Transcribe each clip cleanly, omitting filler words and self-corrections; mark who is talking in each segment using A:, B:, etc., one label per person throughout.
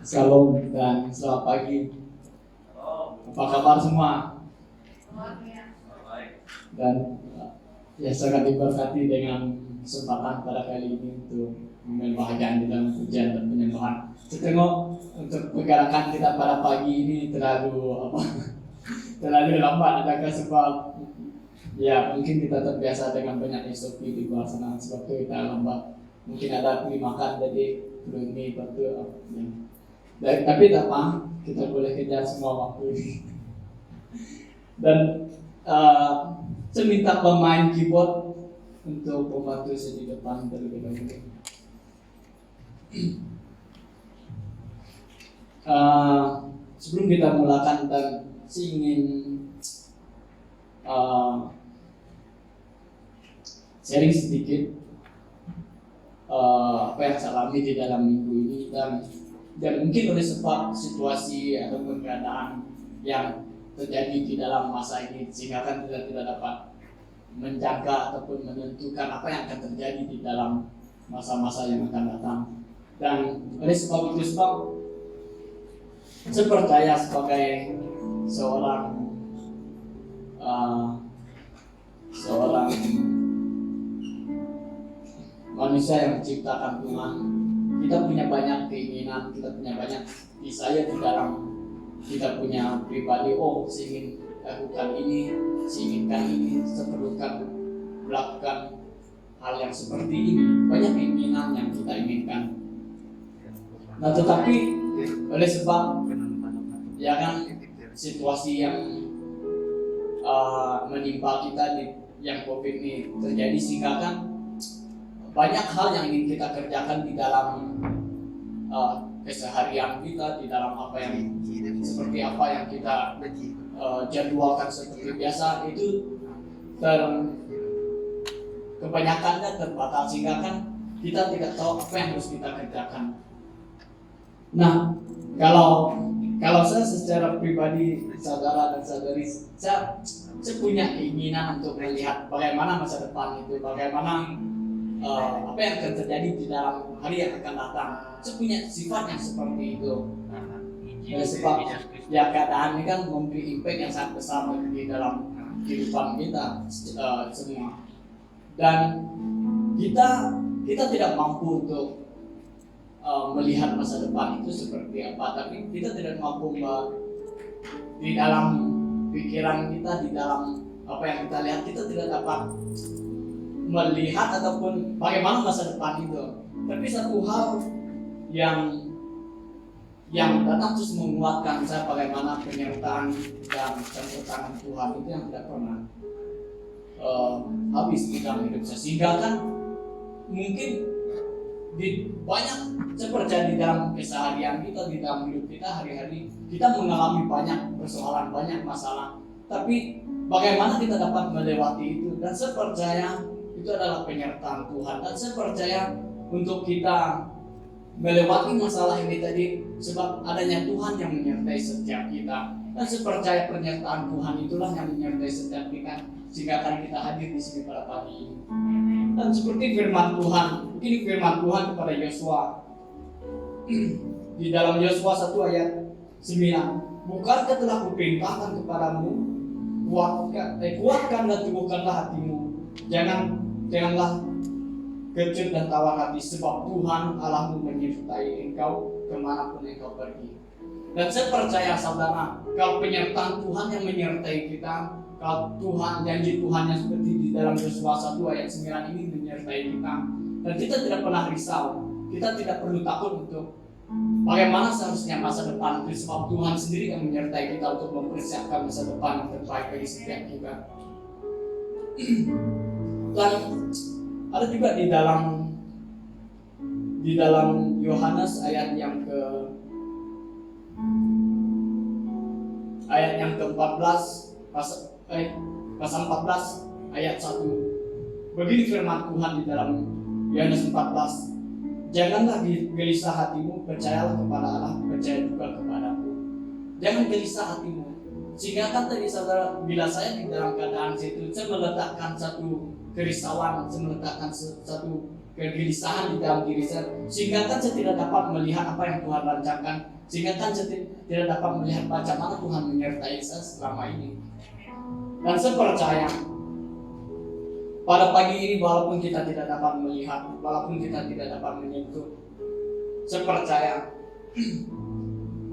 A: Salam dan selamat pagi. Apa kabar semua? Dan ya sangat diberkati dengan kesempatan pada kali ini untuk membahagian di dalam pujian dan penyembahan. Setengah untuk pergerakan kita pada pagi ini terlalu lambat, adakah sebab ya mungkin kita terbiasa dengan banyak SOP di luar sana, sebab itu kita lambat. Mungkin ada beli makan jadi belum ini waktu ya. Tapi tak apa, kita boleh kejar semua waktu ini. Dan saya minta pemain keyboard untuk membantu saya di depan terlebih dahulu. Sebelum kita mulakan, dan saya ingin sharing sedikit apa yang saya alami di dalam minggu ini, dan mungkin oleh sebab situasi ataupun keadaan yang terjadi di dalam masa ini, sehingga kan kita tidak dapat menjaga ataupun menentukan apa yang akan terjadi di dalam masa-masa yang akan datang. Dan oleh sebab itu, saya percaya sebagai seorang manusia yang diciptakan Tuhan, kita punya banyak keinginan, kita punya banyak desire di dalam kita punya pribadi. Saya ingin lakukan ini, saya inginkan ini, saya perlukan melakukan hal yang seperti ini. Banyak keinginan yang kita inginkan. Nah, tetapi oleh sebab ya kan situasi yang menimpa kita yang COVID ini terjadi, sehingga kan banyak hal yang ingin kita kerjakan di dalam keseharian kita, di dalam apa yang seperti apa yang kita jadwalkan seperti biasa itu kebanyakannya terbatas, sehingga kan kita tidak tahu apa yang harus kita kerjakan. Nah, kalau saya secara pribadi, saudara dan saudari, saya punya keinginan untuk melihat bagaimana masa depan itu, bagaimana apa yang akan terjadi di dalam hari yang akan datang. Saya punya sifat yang seperti itu. Sebab ya keadaan ini kan memberi impact yang sangat besar di dalam kehidupan kita semua. Dan kita tidak mampu untuk melihat masa depan itu seperti apa, tapi kita tidak mampu di dalam pikiran kita, di dalam apa yang kita lihat, kita tidak dapat melihat ataupun bagaimana masa depan itu. Tapi satu hal yang datang terus menguatkan saya, bagaimana penyertaan dan campur tangan Tuhan itu yang tidak pernah habis di dalam hidup saya. Sehingga kan mungkin di banyak seperti di dalam keseharian kita, di dalam hidup kita hari-hari, kita mengalami banyak persoalan, banyak masalah. Tapi bagaimana kita dapat melewati itu? Dan saya percaya itu adalah penyertaan Tuhan. Dan saya percaya untuk kita melewati masalah ini tadi, sebab adanya Tuhan yang menyertai setiap kita. Dan saya percaya penyertaan Tuhan itulah yang menyertai setiap kita, sehingga akan kita hadir di sini pada pagi ini. Dan seperti firman Tuhan, ini firman Tuhan kepada Yosua di dalam Yosua 1 ayat 9. Bukankah telah kuperintahkan kepadamu, kuatkan dan teguhkanlah hatimu, janganlah kecut dan tawar hati, sebab Tuhan Allahmu menyertai engkau kemanapun engkau pergi. Dan saya percaya saudara, kalau penyertaan Tuhan yang menyertai kita, kalau Tuhan, janji Tuhan yang seperti di dalam Yosua 1 ayat 9 ini menyertai kita, dan kita tidak pernah risau, kita tidak perlu takut untuk bagaimana seharusnya masa depan itu, sebab Tuhan sendiri yang menyertai kita untuk mempersiapkan masa depan yang terbaik bagi setiap kita. Dan ada juga di dalam Yohanes ayat yang ke-14 pasal 14 ayat 1. Begini firman Tuhan di dalam Yohanes 14. Janganlah gelisah hatimu, percayalah kepada Allah, percaya juga kepadaku. Jangan gelisah hatimu. Sehingga kan tadi saudara, bila saya di dalam keadaan situ, saya meletakkan satu kerisauan, saya meletakkan satu kegelisahan di dalam diri saya, sehingga kan saya tidak dapat melihat apa yang Tuhan rancangkan, sehingga kan saya tidak dapat melihat bagaimana Tuhan menyertai saya selama ini. Dan saya percaya pada pagi ini, walaupun kita tidak dapat melihat, walaupun kita tidak dapat menyentuh, saya percaya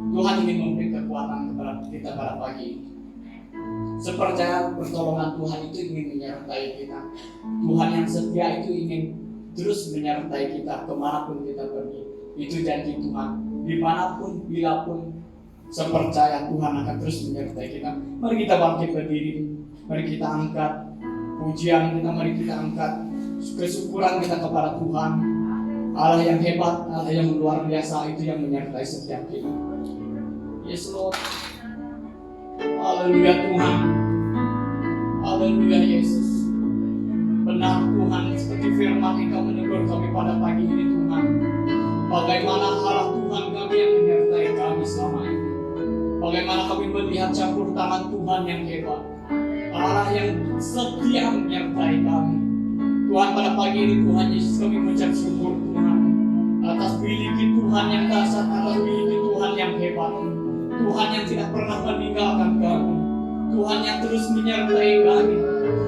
A: Tuhan ingin memberi kekuatan kepada kita pada pagi ini. Saya percaya pertolongan Tuhan itu ingin menyertai kita. Tuhan yang setia itu ingin terus menyertai kita kemanapun kita pergi. Itu janji Tuhan. Dimanapun, bilapun, saya percaya Tuhan akan terus menyertai kita. Mari kita bangkit berdiri. Mari kita angkat pujian kita, mari kita angkat kesyukuran kita kepada Tuhan. Allah yang hebat, Allah yang luar biasa, itu yang menyertai setiap kita. Yes Lord. Haleluya Tuhan. Haleluya Yesus. Benar Tuhan, seperti firman Engkau menegur kami pada pagi ini Tuhan. Bagaimana Allah Tuhan kami yang menyertai kami selama ini. Bagaimana kami melihat campur tangan Tuhan yang hebat. Allah yang setia menyertai kami. Tuhan, pada pagi ini Tuhan Yesus kami mengucap syukur Tuhan atas miliki Tuhan yang dahsyat, atas miliki Tuhan yang hebat. Tuhan yang tidak pernah meninggalkan kami, Tuhan yang terus menyertai kami,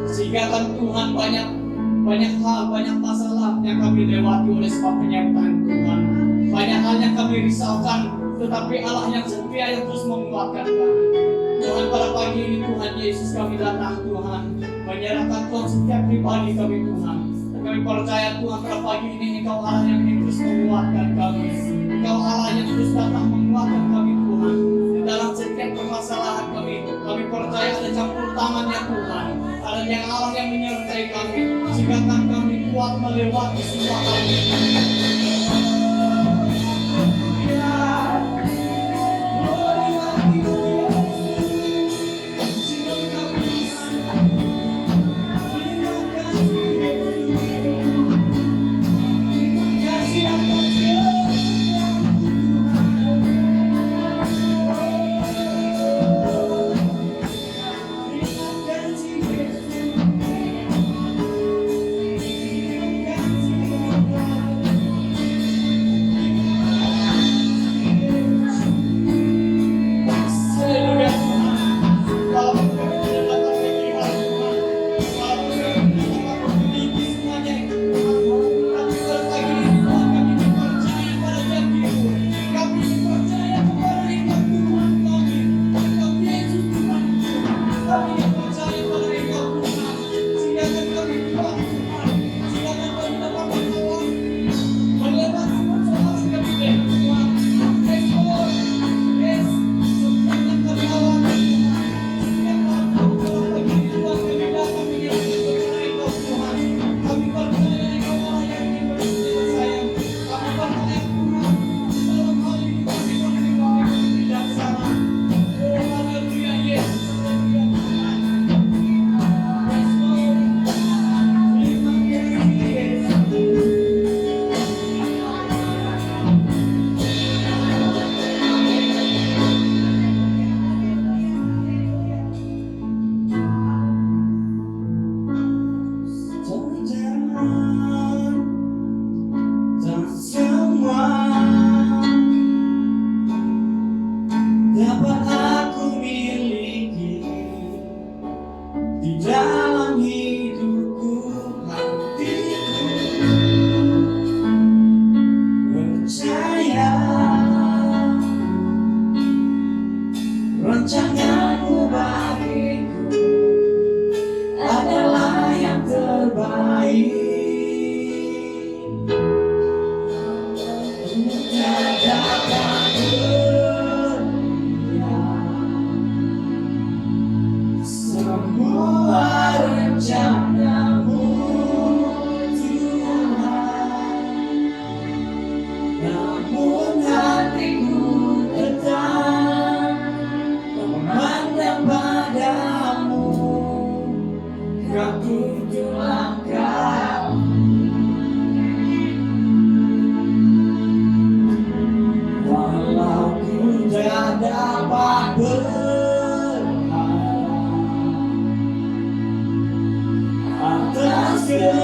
A: sehingga kan Tuhan banyak hal, banyak masalah yang kami lewati oleh sebab penyertaan Tuhan. Banyak hal yang kami risaukan, tetapi Allah yang setia yang terus menguatkan kami. Tuhan, pada pagi ini Tuhan Yesus kami datang Tuhan, menyerahkan Tuhan setiap pribadi kami Tuhan. Kami percaya Tuhan, pada pagi ini Engkau Allah yang terus menguatkan kami. Engkau Allah yang terus datang menguatkan kami Tuhan. Dalam setiap permasalahan kami percaya ada campur tangannya Tuhan. Ada yang Allah yang menyertai kami, sehingga kami kuat melewati semua hal ini.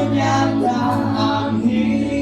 B: Kenyataan hidup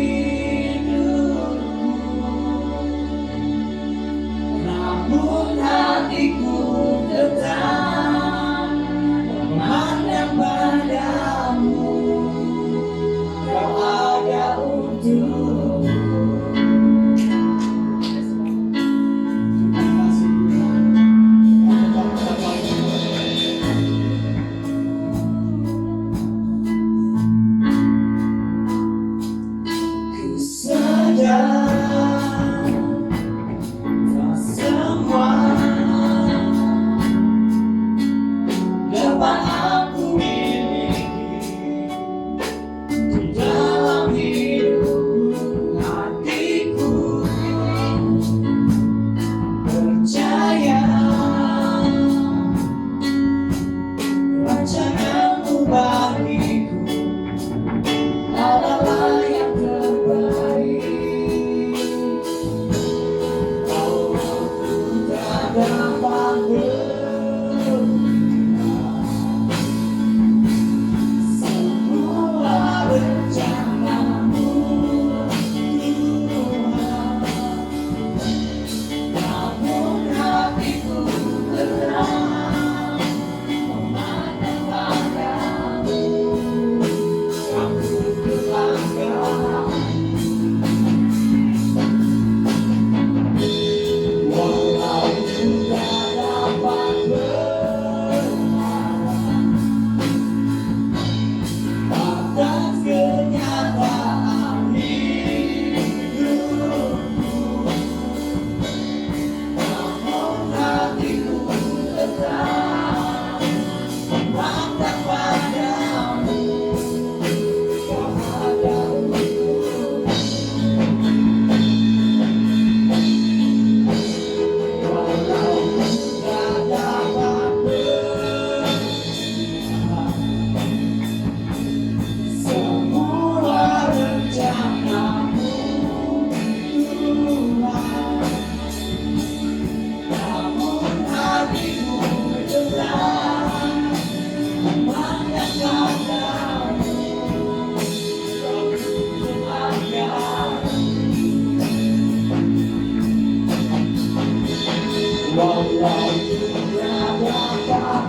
A: Walau tidak dapat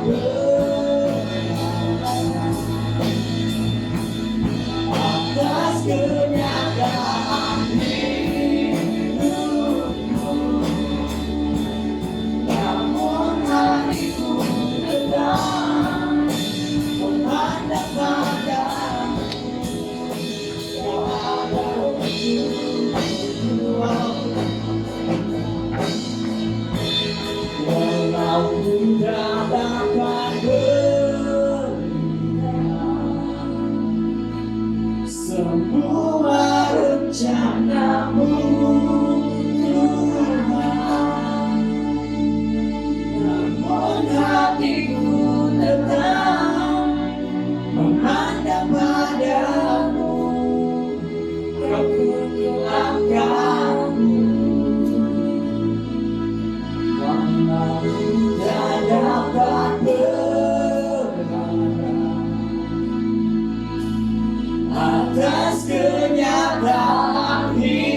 A: atas kenyataan hidupku, namun hatiku tetap memandang padamu. Kau ada untukku. Walau tidak dapat semua rencanamu, Tuhan, namun hatiku tetap memandang padamu. Kau tuntun langkahku, walau tidak dapat atas kenyataan hidupku,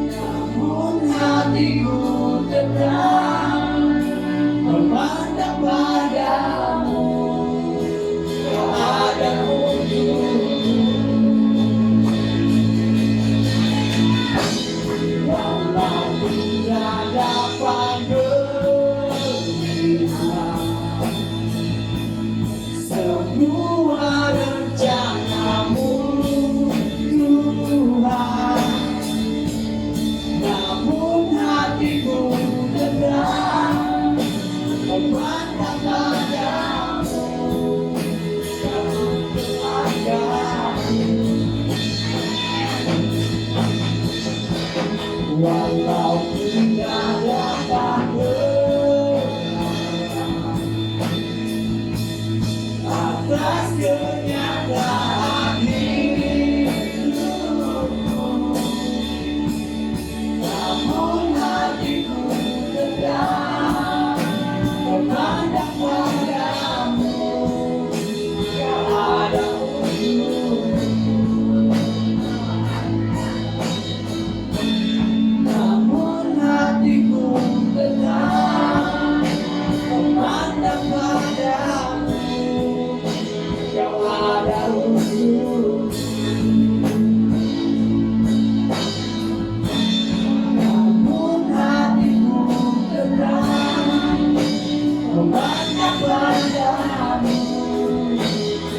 A: namun hatiku tetap memandang padamu. Kau ada untukku. Walau tidak dapat semua rencanamu, Tuhan, namun hatiku tetap memandang padamu. Kau langkahku, walau tidak dapat atas kenyataan hidupku, namun hatiku tetap memandang padamu. Kau ada untukku, namun hatiku tetap memandang padamu. Kau ada untukku, namun hatiku tetap memandang padamu.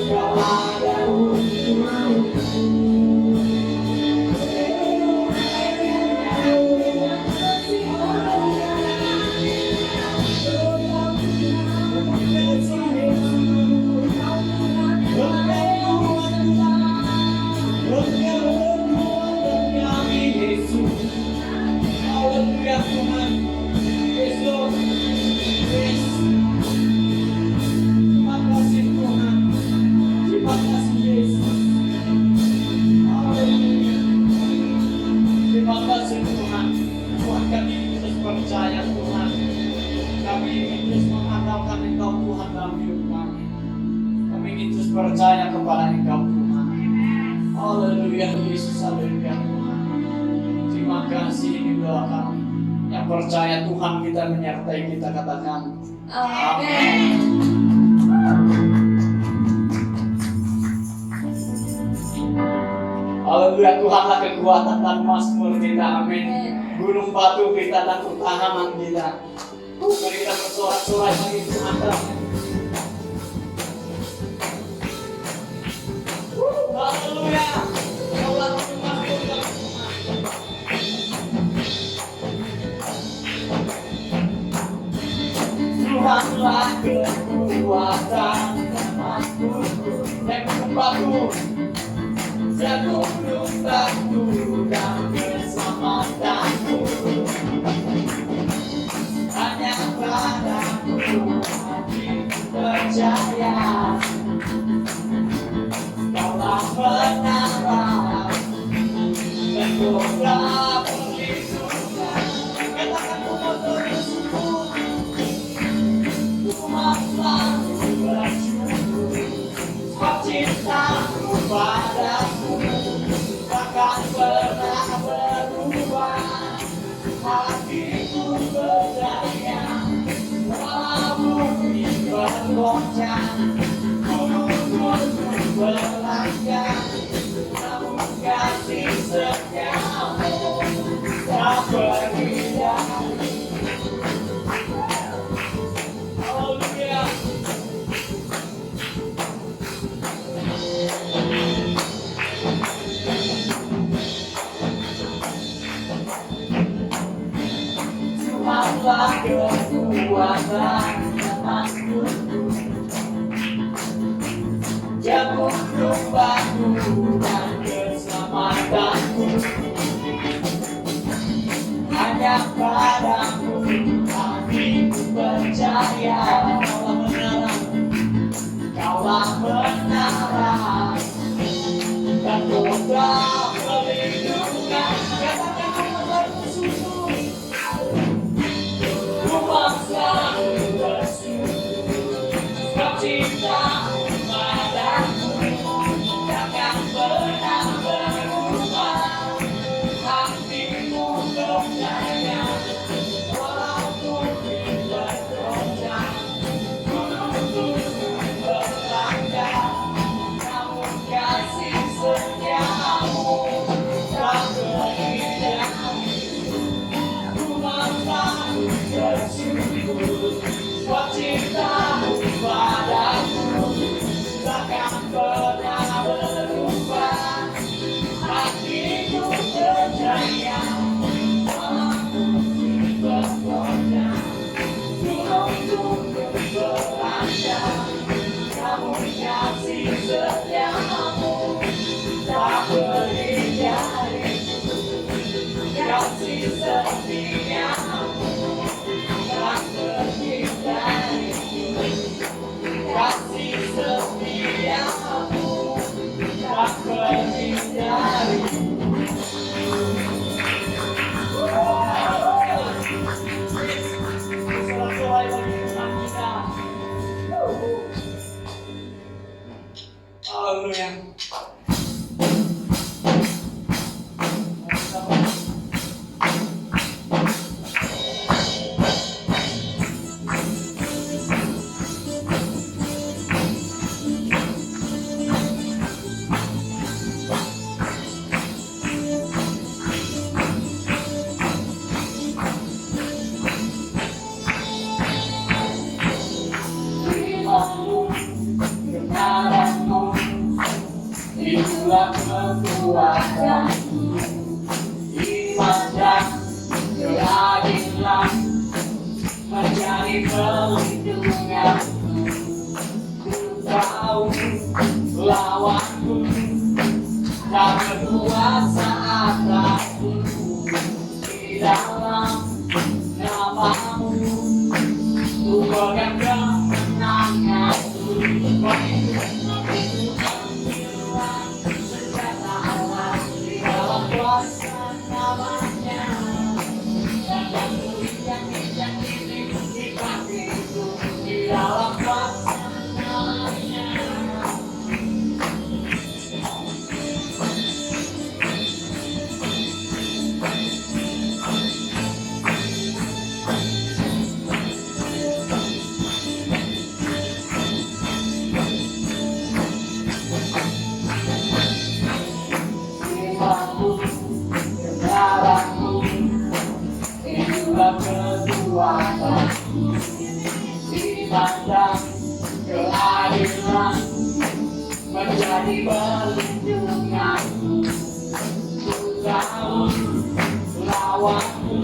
A: Kau ada untukku. Haleluya Tuhan, Yesus, terima kasih Tuhan, terima kasih Yesus, haleluya, terima kasih Tuhan. Tuhan, kami ingin terus percaya Tuhan, kami ingin terus mengandalkan Engkau Tuhan dalam hidup kami. Kami ingin terus percaya kepada Engkau Tuhan. Haleluya Yesus, haleluya Tuhan. Terima kasih, ini doa kami. Yang percaya Tuhan kita menyertai kita, katakan amin. Haleluya, Tuhanlah kekuatan dan mazmur kita, amin. Gunung batu kita dan pertahanan kita. Mari kita bersorak-sorai bagi Tuhan kami. Haleluya. Kaulah mazmur Tuhan. Tuhanlah kekuatan dan mazmurku, dan gunung batu, dan gunung batu dan keselamatanku. Hanya padamu hatiku percaya, Kaulah penara dan kota perlindungan. Katakan bersyukur, Tuhan selalu bersyukur, sebab cintamu padaku takkan pernah berubah. berubah, hatiku berdaya, walau bumi bergoncang, gunung-gunung berlanggang, namun kasih setiamu tak pergi dari. Haleluya. Tuhanlah kekuatan temanku, Dia untuk bantu dan keselamatanku. Hanya padamu hatiku percaya, Kaulah menara dan Kau perlindungan. Katakan bersusun, rumah selalu bersyukur, Kau cinta padaku, takkan pernah berubah. Hatimu percaya, walau bumi bergoncang, gunung-gunung berlanggang, namun kasih setiamu tak pergi dari. Rumah selalu bersyukur, Kau cintamu padaku, takkan pernah berubah. Hatiku percaya, walau bumi bergoncang, gunung-gunung berlanggang, namun kasih setiamu tak pergi dari. Kasih setiamu tak pergi dari. Kasih setiamu tak pergi dari. Sorak-sorai bagi Tuhan kita. Haleluya. Imanmu, kebenaranmu, itulah kekuatanku. Iman dan keadilan menjadi perlindunganku. Ku tahu lawanku tak berkuasa atasku. Di dalam namamu ku pegang kemenanganku. Itu ambillah senjata Allah di dalam kuasa namanya, dan janji-janji di kakiku di dalam kuasa namanya. Imanmu, kebenaranmu, itulah kekuatanku. Iman dan keadilan menjadi perlindunganku. Ku tahu lawanku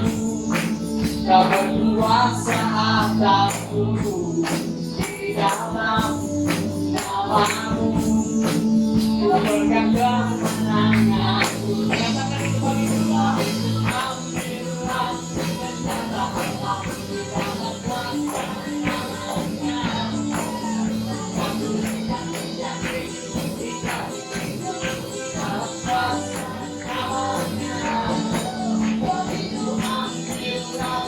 A: tak berkuasa atasku. Di dalam namamu ku pegang kemenanganku. Katakan itu bagi Tuhan. Ambillah senjata Allah di dalam kuasa namanya, dan tuliskan janji di kakiku di dalam kuasa namanya. Begitu ambillah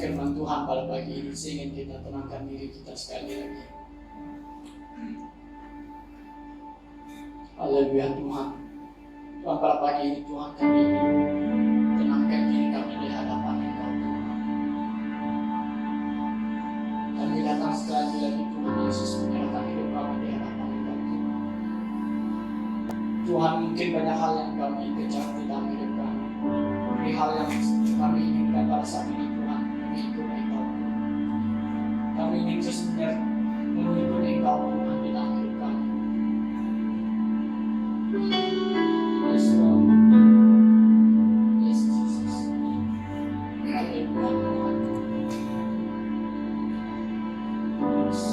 A: firman Tuhan pada pagi ini, sehingga kita tenangkan diri kita sekali lagi. Haleluya Tuhan. Tuhan, pada pagi ini Tuhan, kami ingin tenangkan diri kami di hadapan Engkau Tuhan. Kami datang sekali lagi Tuhan Yesus, menyerahkan hidup kami di hadapan Engkau Tuhan. Tuhan, mungkin banyak hal yang kami kejar di dalam hidup kami. Dari hal yang kami inginkan pada saat ini Tuhan, kami ikut Engkau Tuhan. Kami ingin terus mengikut Engkau Tuhan di dalam hidup kami. Yes, Lord. Yes, Jesus. Haleluya Tuhan. Yes.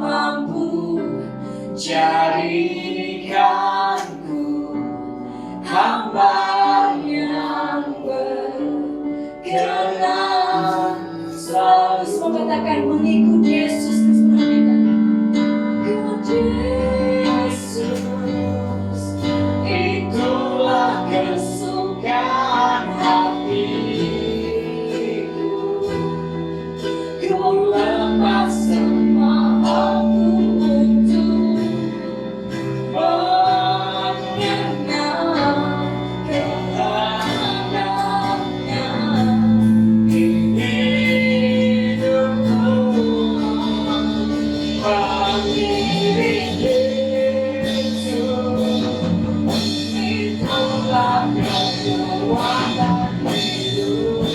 A: mampu jadikanku hamba yang berkenan. Selalu semua katakan mengikut Yesus bersama kita. Yesus, itulah kesukaan hatiku. Ku lepas semua aku untuk mengenal kehendaknya. Hidupku mengiring Yesus, itulah kekuatan hidup.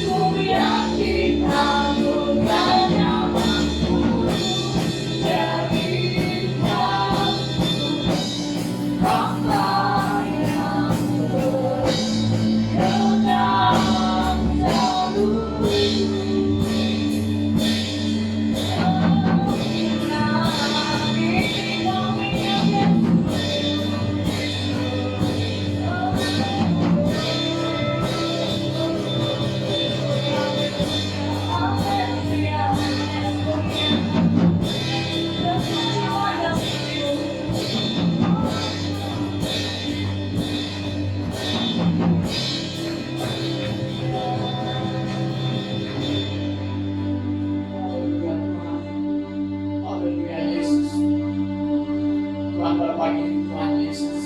A: Ku yakin anugerahnya mampu jadikanku hamba yang berkenan selalu. Haleluya Yesus. Tuhan, pada pagi ini Tuhan Yesus,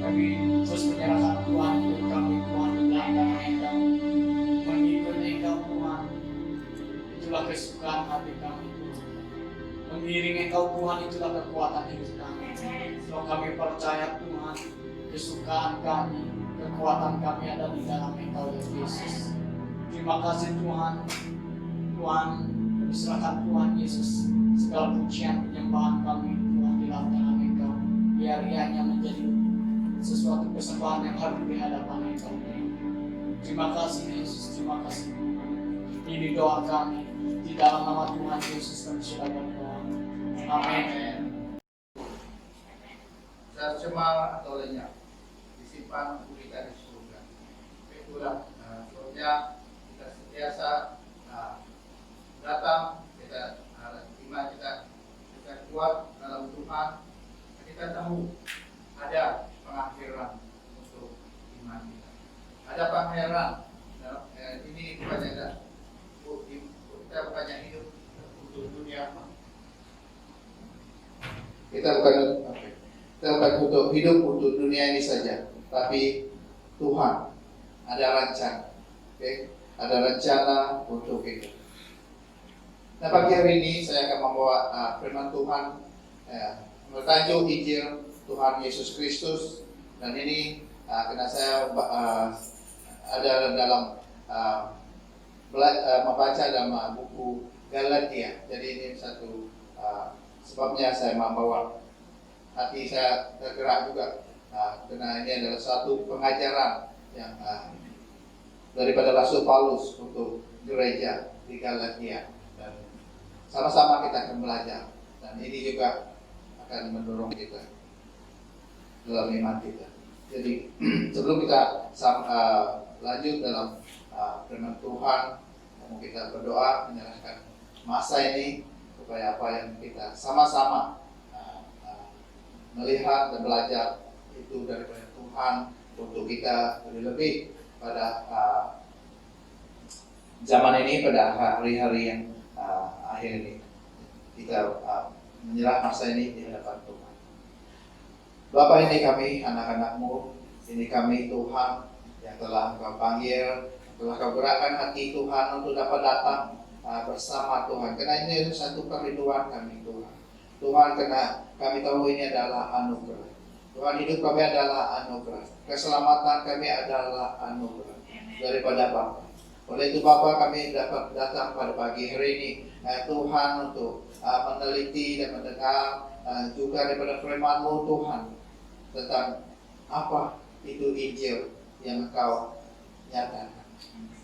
A: kami terus menyerahkan Tuhan hidup kami Tuhan di dalam tangan Engkau, mengikut Engkau Tuhan. Itulah kesukaan hati kami Tuhan. Mengiring Engkau Tuhan, itulah kekuatan hidup kami. Kalau kami percaya Tuhan, kesukaan kami, kekuatan kami ada di dalam Engkau ya Yesus. Terima kasih Tuhan. Tuhan, kami serahkan Tuhan Yesus segala pujian penyembahan kami Tuhan di dalam tangan Engkau. Biar ianya menjadi sesuatu persembahan yang hadir di hadapan Engkau. Terima kasih Yesus, terima kasih. Ini doa kami di dalam nama Tuhan Yesus kami sudah berdoa. Amin.
B: Tercemar atau lenyap disimpan untuk kita di surga. Itulah sebabnya kita sentiasa datang, kita iman kita kuat dalam Tuhan. Kita tahu ada pengakhiran untuk iman kita. Ada pengakhiran. Ini bukannya kita bukannya hidup untuk dunia. Kita bukan untuk hidup untuk dunia ini saja, tapi Tuhan ada rencana, ada rencana untuk itu. Nah, pagi hari ini saya akan membawa firman Tuhan bertajuk Injil Tuhan Yesus Kristus, dan ini karena saya ada dalam membaca dalam buku Galatia, jadi ini satu sebabnya saya membawa. Hati saya tergerak juga karena ini adalah satu pengajaran yang daripada Rasul Paulus untuk gereja di Galatia, dan sama-sama kita akan belajar, dan ini juga akan mendorong kita dalam iman kita. Jadi sebelum kita lanjut dalam firman Tuhan, kita berdoa menyerahkan masa ini supaya apa yang kita sama-sama melihat dan belajar itu daripada Tuhan untuk kita lebih pada zaman ini, pada hari-hari yang akhir ini kita menyerah masa ini di hadapan Tuhan. Bapa, ini kami anak-anak-Mu, ini kami Tuhan yang telah Engkau panggil, telah Kau gerakkan hati Tuhan untuk dapat datang bersama Tuhan. Karena ini satu kerinduan kami Tuhan. Tuhan, karena kami tahu ini adalah anugerah. Tuhan, hidup kami adalah anugerah. Keselamatan kami adalah anugerah daripada Bapa. Oleh itu Bapa, kami dapat datang pada pagi hari ini Tuhan untuk meneliti dan mendengar juga daripada firman-Mu Tuhan tentang apa itu Injil yang Engkau nyatakan.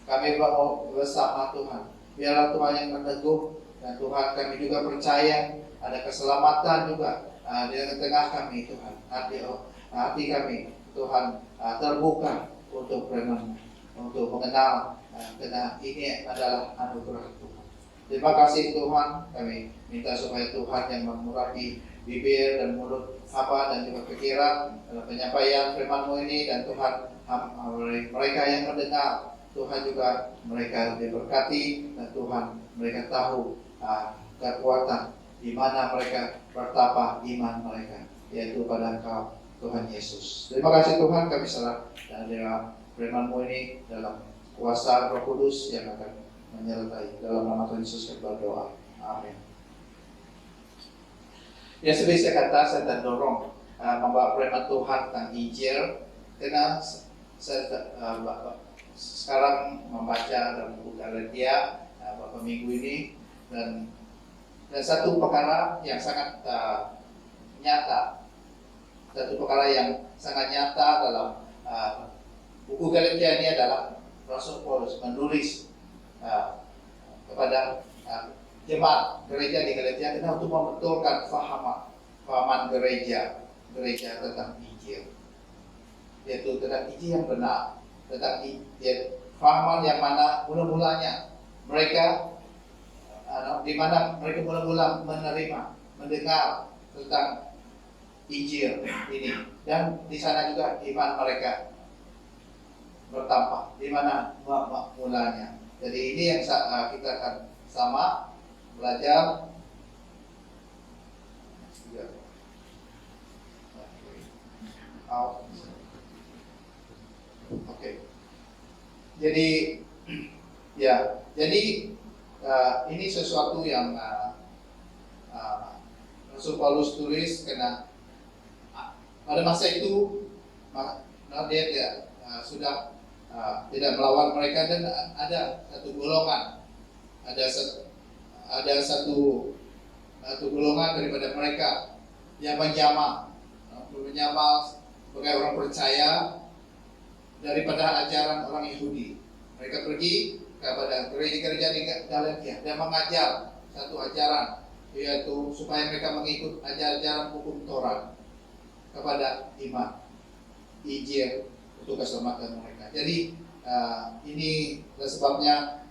B: Kami mau bersama Tuhan biarlah Tuhan yang meneguh, dan Tuhan kami juga percaya ada keselamatan juga di tengah kami Tuhan. Hati kami Tuhan terbuka untuk firman, untuk mengenal karena ini adalah anugerah Tuhan. Terima kasih Tuhan, kami minta supaya Tuhan yang memurapi bibir dan mulut hamba dan juga pikiran dalam penyampaian firman-Mu ini, dan Tuhan mereka yang mendengar, Tuhan juga mereka diberkati, dan Tuhan mereka tahu kekuatan di mana mereka bertapa iman mereka, yaitu pada Engkau Tuhan Yesus. Terima kasih Tuhan, kami serah dan firman-Mu ini dalam kuasa Roh Kudus yang akan menyertai. Dalam nama Tuhan Yesus kami berdoa. Amin. Ya, seperti saya kata, saya terdorong membawa firman Tuhan tentang Injil, karena saya sekarang membaca dalam buku Galatia beberapa minggu ini, dan satu perkara yang sangat nyata, dalam buku Galatia ini adalah Rasul Paulus menulis kepada jemaat gereja di Galatia, karena untuk membetulkan fahaman gereja tentang Injil, yaitu tentang Injil yang benar, tentang fahaman yang mana mula-mulanya mereka di mana mereka mula-mula mendengar tentang Injil ini, dan di sana juga iman mereka bertambah, di mana mulanya. Jadi ini yang kita akan sama belajar. Oke. Jadi ini sesuatu yang Rasul Paulus tulis, karena pada masa itu dia sudah tidak melawan mereka, dan ada satu golongan, ada satu golongan daripada mereka yang menyamar sebagai orang percaya daripada ajaran orang Yahudi. Mereka pergi kepada gereja-gereja di Galatia dan mengajar satu ajaran, yaitu supaya mereka mengikut ajaran hukum Taurat kepada iman Injil untuk keselamatan mereka. Jadi ini sebabnya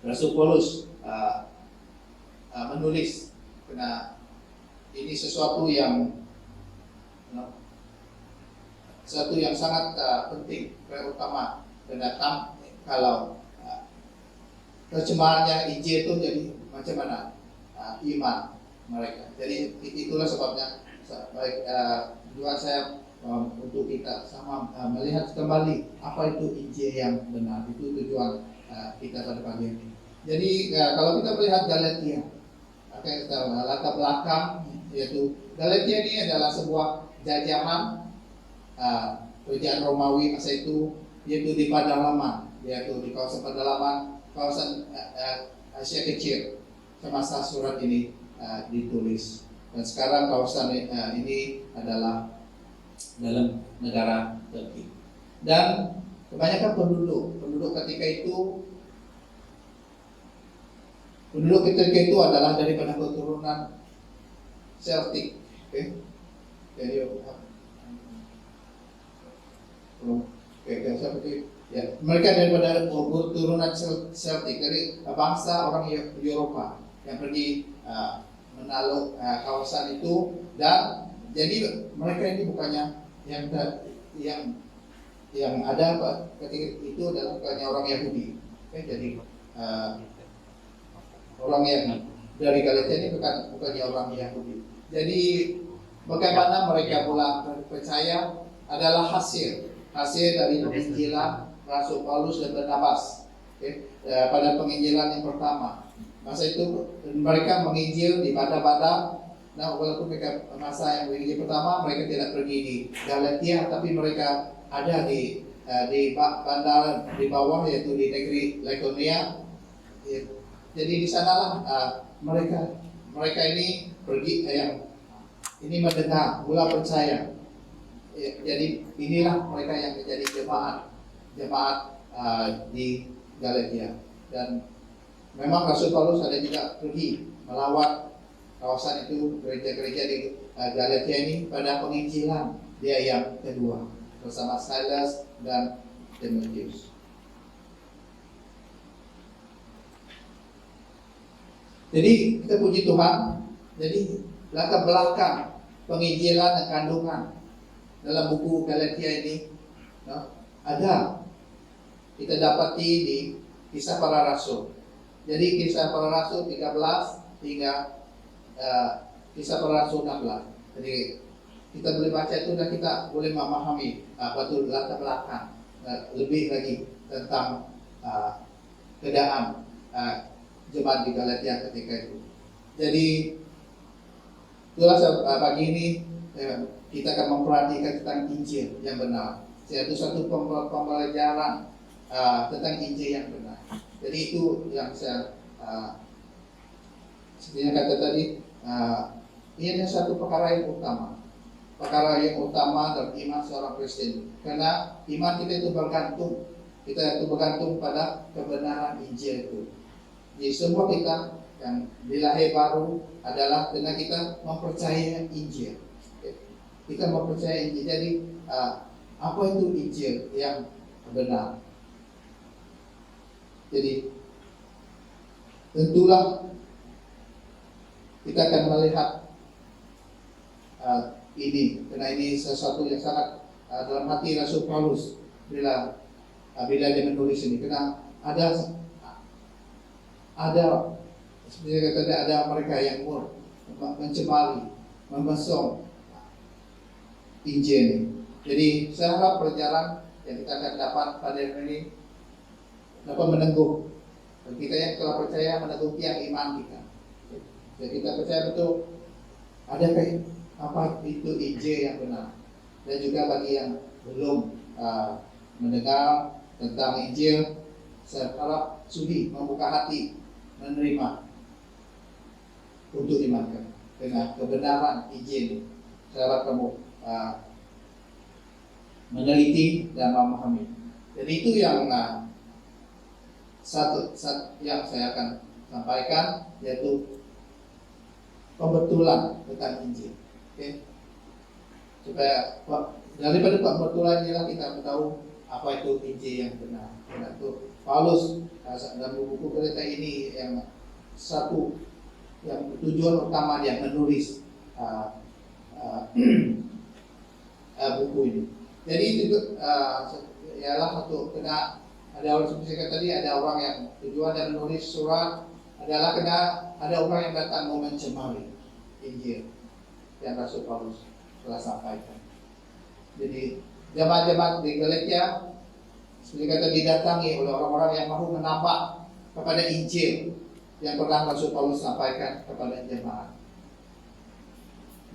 B: Rasul Paulus menulis, karena ini sesuatu yang sangat penting, utama, karena kalau terjemahannya Injil itu jadi macam mana iman mereka. Jadi itulah sebabnya baik tujuan saya untuk kita sama melihat kembali apa itu Injil yang benar. Itu tujuan kita pada pagi ini. Jadi kalau kita melihat Galatia, kita latar belakang, yaitu Galatia ini adalah sebuah jajahan kerajaan Romawi masa itu, yaitu di pedalaman, yaitu di kawasan pedalaman, kawasan Asia Kecil semasa surat ini ditulis. Dan sekarang kawasan ini adalah dalam negara Turki. Dan kebanyakan penduduk ketika itu adalah daripada keturunan Celtic. Jadi mereka daripada keturunan Celtic, dari bangsa orang Eropa yang pergi menakluk kawasan itu. Dan jadi mereka ini bukannya yang ada ketika itu adalah bukannya orang Yahudi. Jadi orang yang dari Galatia ini bukannya orang Yahudi. Jadi bagaimana mereka pula percaya adalah hasil dari penginjilan Rasul Paulus dan Barnabas. Pada penginjilan yang pertama, masa itu mereka menginjil di Bada-Bada. Nah, walaupun mereka masa yang menginjil pertama, mereka tidak pergi di Galatia, tapi mereka ada di bandar di bawah, yaitu di negeri Laikonia. Jadi di sanalah mereka ini pergi, ini mendengar, mula percaya. Jadi inilah mereka yang menjadi jemaat di Galatia. Dan Memang Rasul Paulus ada juga pergi melawat kawasan itu, gereja-gereja di Galatia ini pada penginjilan dia yang kedua bersama Silas dan Timotius. Jadi kita puji Tuhan. Jadi latar belakang penginjilan dan kandungan dalam buku Galatia ini ada kita dapati di Kisah Para Rasul. Jadi Kisah Para Rasul 13 hingga Kisah Para Rasul 16. Jadi kita boleh baca itu dan kita boleh memahami apa itu latar belakang lebih lagi tentang keadaan jemaat di Galatia ketika itu. Jadi itulah pagi ini kita akan memperhatikan tentang Injil yang benar. Yaitu satu pembelajaran tentang Injil yang benar. Jadi itu yang saya seperti yang kata tadi, ini adalah satu perkara yang utama. Perkara yang utama dalam iman seorang Kristen. Karena iman kita itu bergantung. Kita itu bergantung pada kebenaran Injil itu. Jadi semua kita yang dilahir baru adalah karena kita mempercayai Injil. Kita mempercayai Injil. Jadi apa itu Injil yang benar? Jadi tentulah kita akan melihat ini, karena ini sesuatu yang sangat dalam hati Rasul Paulus bila dia menulis ini. Karena ada seperti kata tadi, ada mereka yang mencemari, memesong Injil ini. Jadi saya harap perjalanan yang kita akan dapat pada hari ini dapat meneguh. Dan kita yang telah percaya meneguh tiang iman kita. Jadi kita percaya betul adakah apa itu Injil yang benar. Dan juga bagi yang belum mendengar tentang Injil, saya harap sudi membuka hati menerima untuk dimakan dengan kebenaran Injil. Saya harap kamu meneliti dan memahami. Jadi itu yang satu yang saya akan sampaikan, yaitu pembetulan tentang Injil. Oke? Supaya daripada pembetulan inilah kita tahu apa itu Injil yang benar. Karena itu Paulus dalam buku Galatia ini yang satu yang tujuan utama dia menulis buku ini. Jadi itu ialah satu kena ada orang seperti saya tadi, ada orang yang tujuan dan menulis surat adalah kena ada orang yang datang mau mencemari Injil yang Rasul Paulus telah sampaikan. Jadi jemaat-jemaat di Galatia seperti kata didatangi oleh orang-orang yang mahu menambah kepada Injil yang pernah Rasul Paulus sampaikan kepada jemaat.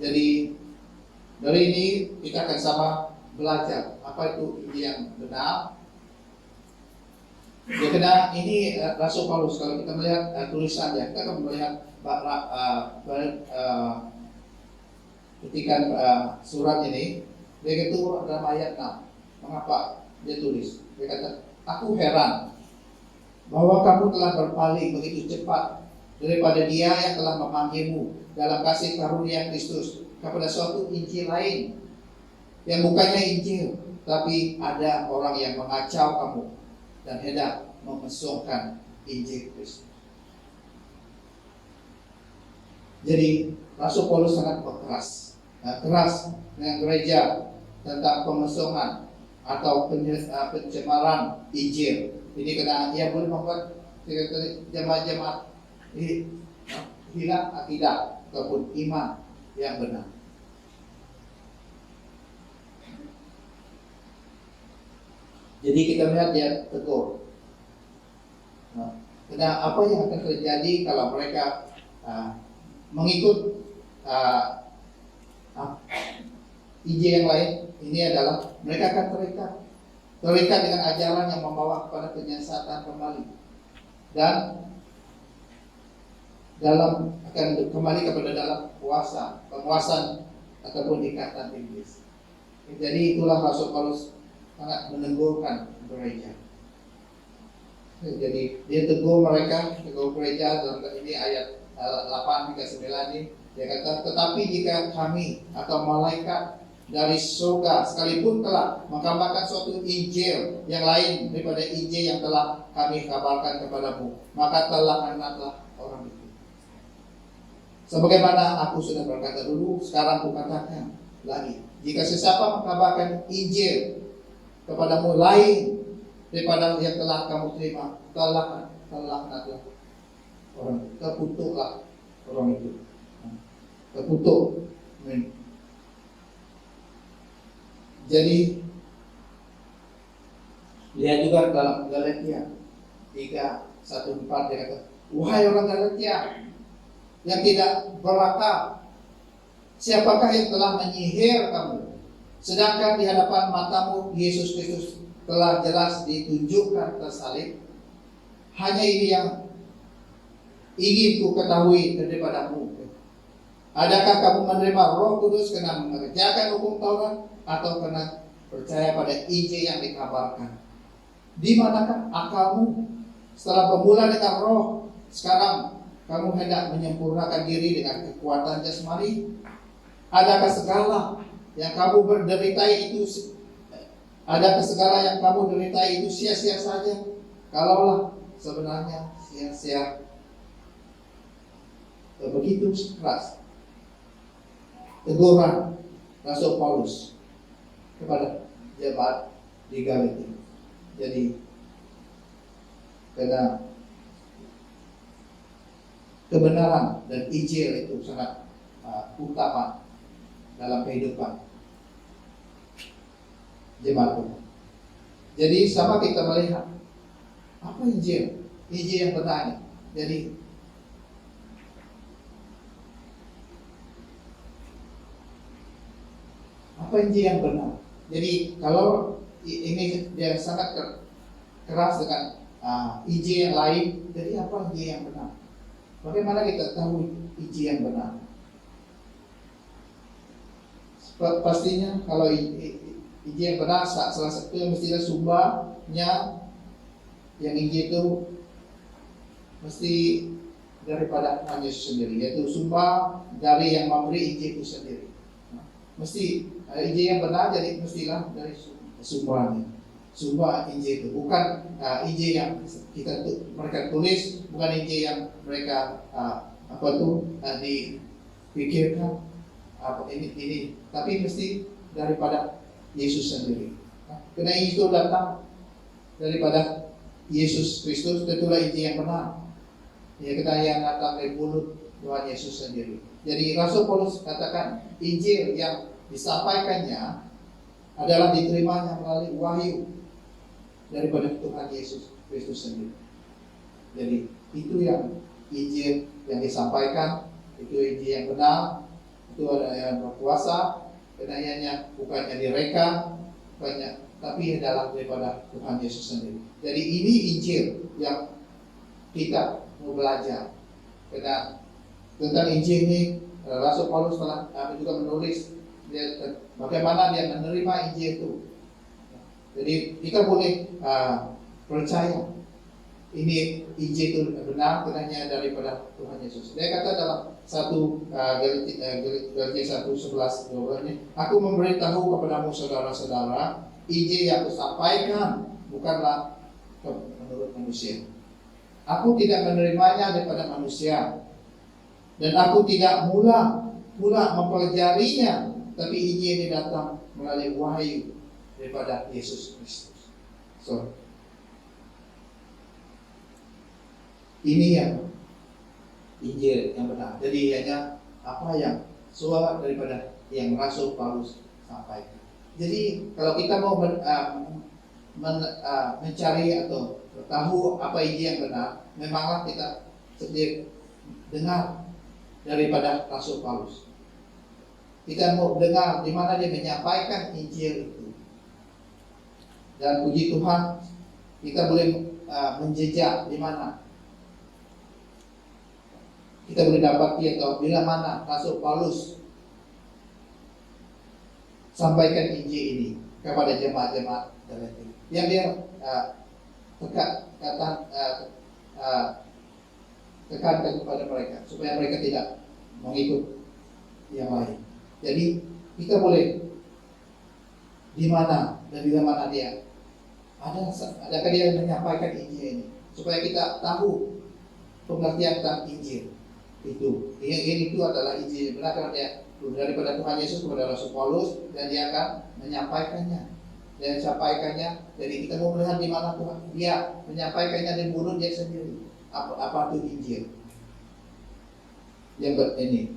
B: Jadi dari ini kita akan sama belajar apa itu Injil yang benar. Ya, karena ini Rasul Paulus, kalau kita melihat tulisannya, kita akan melihat ketika surat ini, dia itu dalam ayat 6. Mengapa dia tulis? Dia kata, aku heran bahwa kamu telah berpaling begitu cepat daripada Dia yang telah memanggilmu dalam kasih karunia Kristus kepada suatu Injil lain yang bukannya Injil, tapi ada orang yang mengacau kamu dan hendak memesongkan Injil Kristus. Jadi Rasul Paulus sangat keras dengan gereja tentang pemesongan atau pencemaran Injil. Ini karena ia boleh membuat jemaat-jemaat hilang akidah ataupun iman yang benar. Jadi kita melihat dia tegur. Karena apa yang akan terjadi kalau mereka mengikut Injil yang lain, ini adalah mereka akan terikat dengan ajaran yang membawa kepada penyesatan kembali, dan akan kembali kepada dalam penguasaan ataupun ikatan iblis. Jadi itulah Rasul Paulus sangat meneguhkan gereja. Jadi dia tegur mereka, tegur gereja dalam ini ayat 8 hingga 9 ini. Dia kata, tetapi jika kami atau malaikat dari surga sekalipun telah mengkabarkan suatu Injil yang lain daripada Injil yang telah kami kabarkan kepadamu, maka telahkanlah orang itu. Sebagaimana aku sudah berkata dulu, sekarang aku katakan lagi, jika sesiapa mengkabarkan Injil kepadamu lain daripada yang telah kamu terima, telahkanlah orang itu, terkutuklah orang itu, terkutuk. Jadi lihat juga dalam Galatia 3:1-4 dia kata, wahai orang Galatia yang tidak berakal, siapakah yang telah menyihir kamu? Sedangkan di hadapan matamu Yesus Kristus telah jelas ditunjukkan tersalib. Hanya ini yang ingin ku ketahui daripadamu. Adakah kamu menerima Roh Kudus karena mengerjakan hukum Taurat atau karena percaya pada Injil yang dikabarkan? Di manakah akalmu? Setelah bermula dengan Roh, sekarang kamu hendak menyempurnakan diri dengan kekuatan jasmani? Adakah segala yang kamu berderitai itu sia-sia saja? Kalaulah sebenarnya sia-sia. Begitu keras teguran Rasul Paulus kepada jemaat di Galatia. Jadi karena kebenaran dan Injil itu sangat utama dalam kehidupan jemaat Tuhan. Jadi sama kita melihat apa Injil yang benar. Jadi apa Injil yang benar? Jadi kalau ini dia sangat keras dengan Injil yang lain, jadi apa Injil yang benar? Bagaimana kita tahu Injil yang benar? Pastinya kalau Injil yang benar, salah satu yang mestinya sumbernya yang Injil itu mesti daripada Tuhan Yesus sendiri, yaitu sumber dari yang memberi Injil itu sendiri. Mesti Injil yang benar, jadi mestilah dari sumbernya, sumber Injil itu, bukan Injil yang mereka tulis, bukan Injil yang mereka dipikirkan ini, tapi mesti daripada Yesus sendiri. Karena itu datang daripada Yesus Kristus, tentulah Injil yang benar. Ya, kita yang datang dari mulut Tuhan Yesus sendiri. Jadi Rasul Paulus katakan Injil yang disampaikannya adalah diterimanya melalui wahyu daripada Tuhan Yesus Kristus sendiri. Jadi itu yang Injil yang disampaikan, itu Injil yang benar, itu ada yang berkuasa, kenayannya bukannya direka, bukannya, tapi adalah daripada Tuhan Yesus sendiri. Jadi ini Injil yang kita mau belajar. Karena tentang Injil ini Rasul Paulus telah juga menulis bagaimana dia menerima Injil itu. Jadi kita boleh percaya ini Injil itu benar karena daripada Tuhan Yesus. Dia kata dalam 1 Galatia 1:11-12 ini, aku memberitahu kepadamu saudara-saudara, Injil yang aku sampaikan bukanlah menurut manusia. Aku tidak menerimanya daripada manusia, dan aku tidak mula mempelajarinya, tapi Injil ini datang melalui wahyu daripada Yesus Kristus. So, ini yang Injil yang benar. Jadi hanya apa yang suara daripada yang Rasul Paulus sampaikan. Jadi kalau kita mau mencari atau tahu apa Injil yang benar, memanglah kita sendiri dengar daripada Rasul Paulus. Kita mau dengar di mana dia menyampaikan Injil itu. Dan puji Tuhan, kita boleh menjejak di mana kita boleh dapati atau bila mana Rasul Paulus sampaikan Injil ini kepada jemaat-jemaat Galatia. Yang dia tekankan kepada mereka supaya mereka tidak mengikut yang lain. Jadi kita boleh di mana dan di mana dia adakah dia menyampaikan Injil ini supaya kita tahu pengertian tentang Injil itu. Ini itu adalah Injil benar karena dia daripada Tuhan Yesus kepada Rasul Paulus, dan dia akan menyampaikannya. Jadi kita mau melihat di mana Tuhan dia menyampaikannya di mulut dia sendiri. Apa itu Injil yang ini.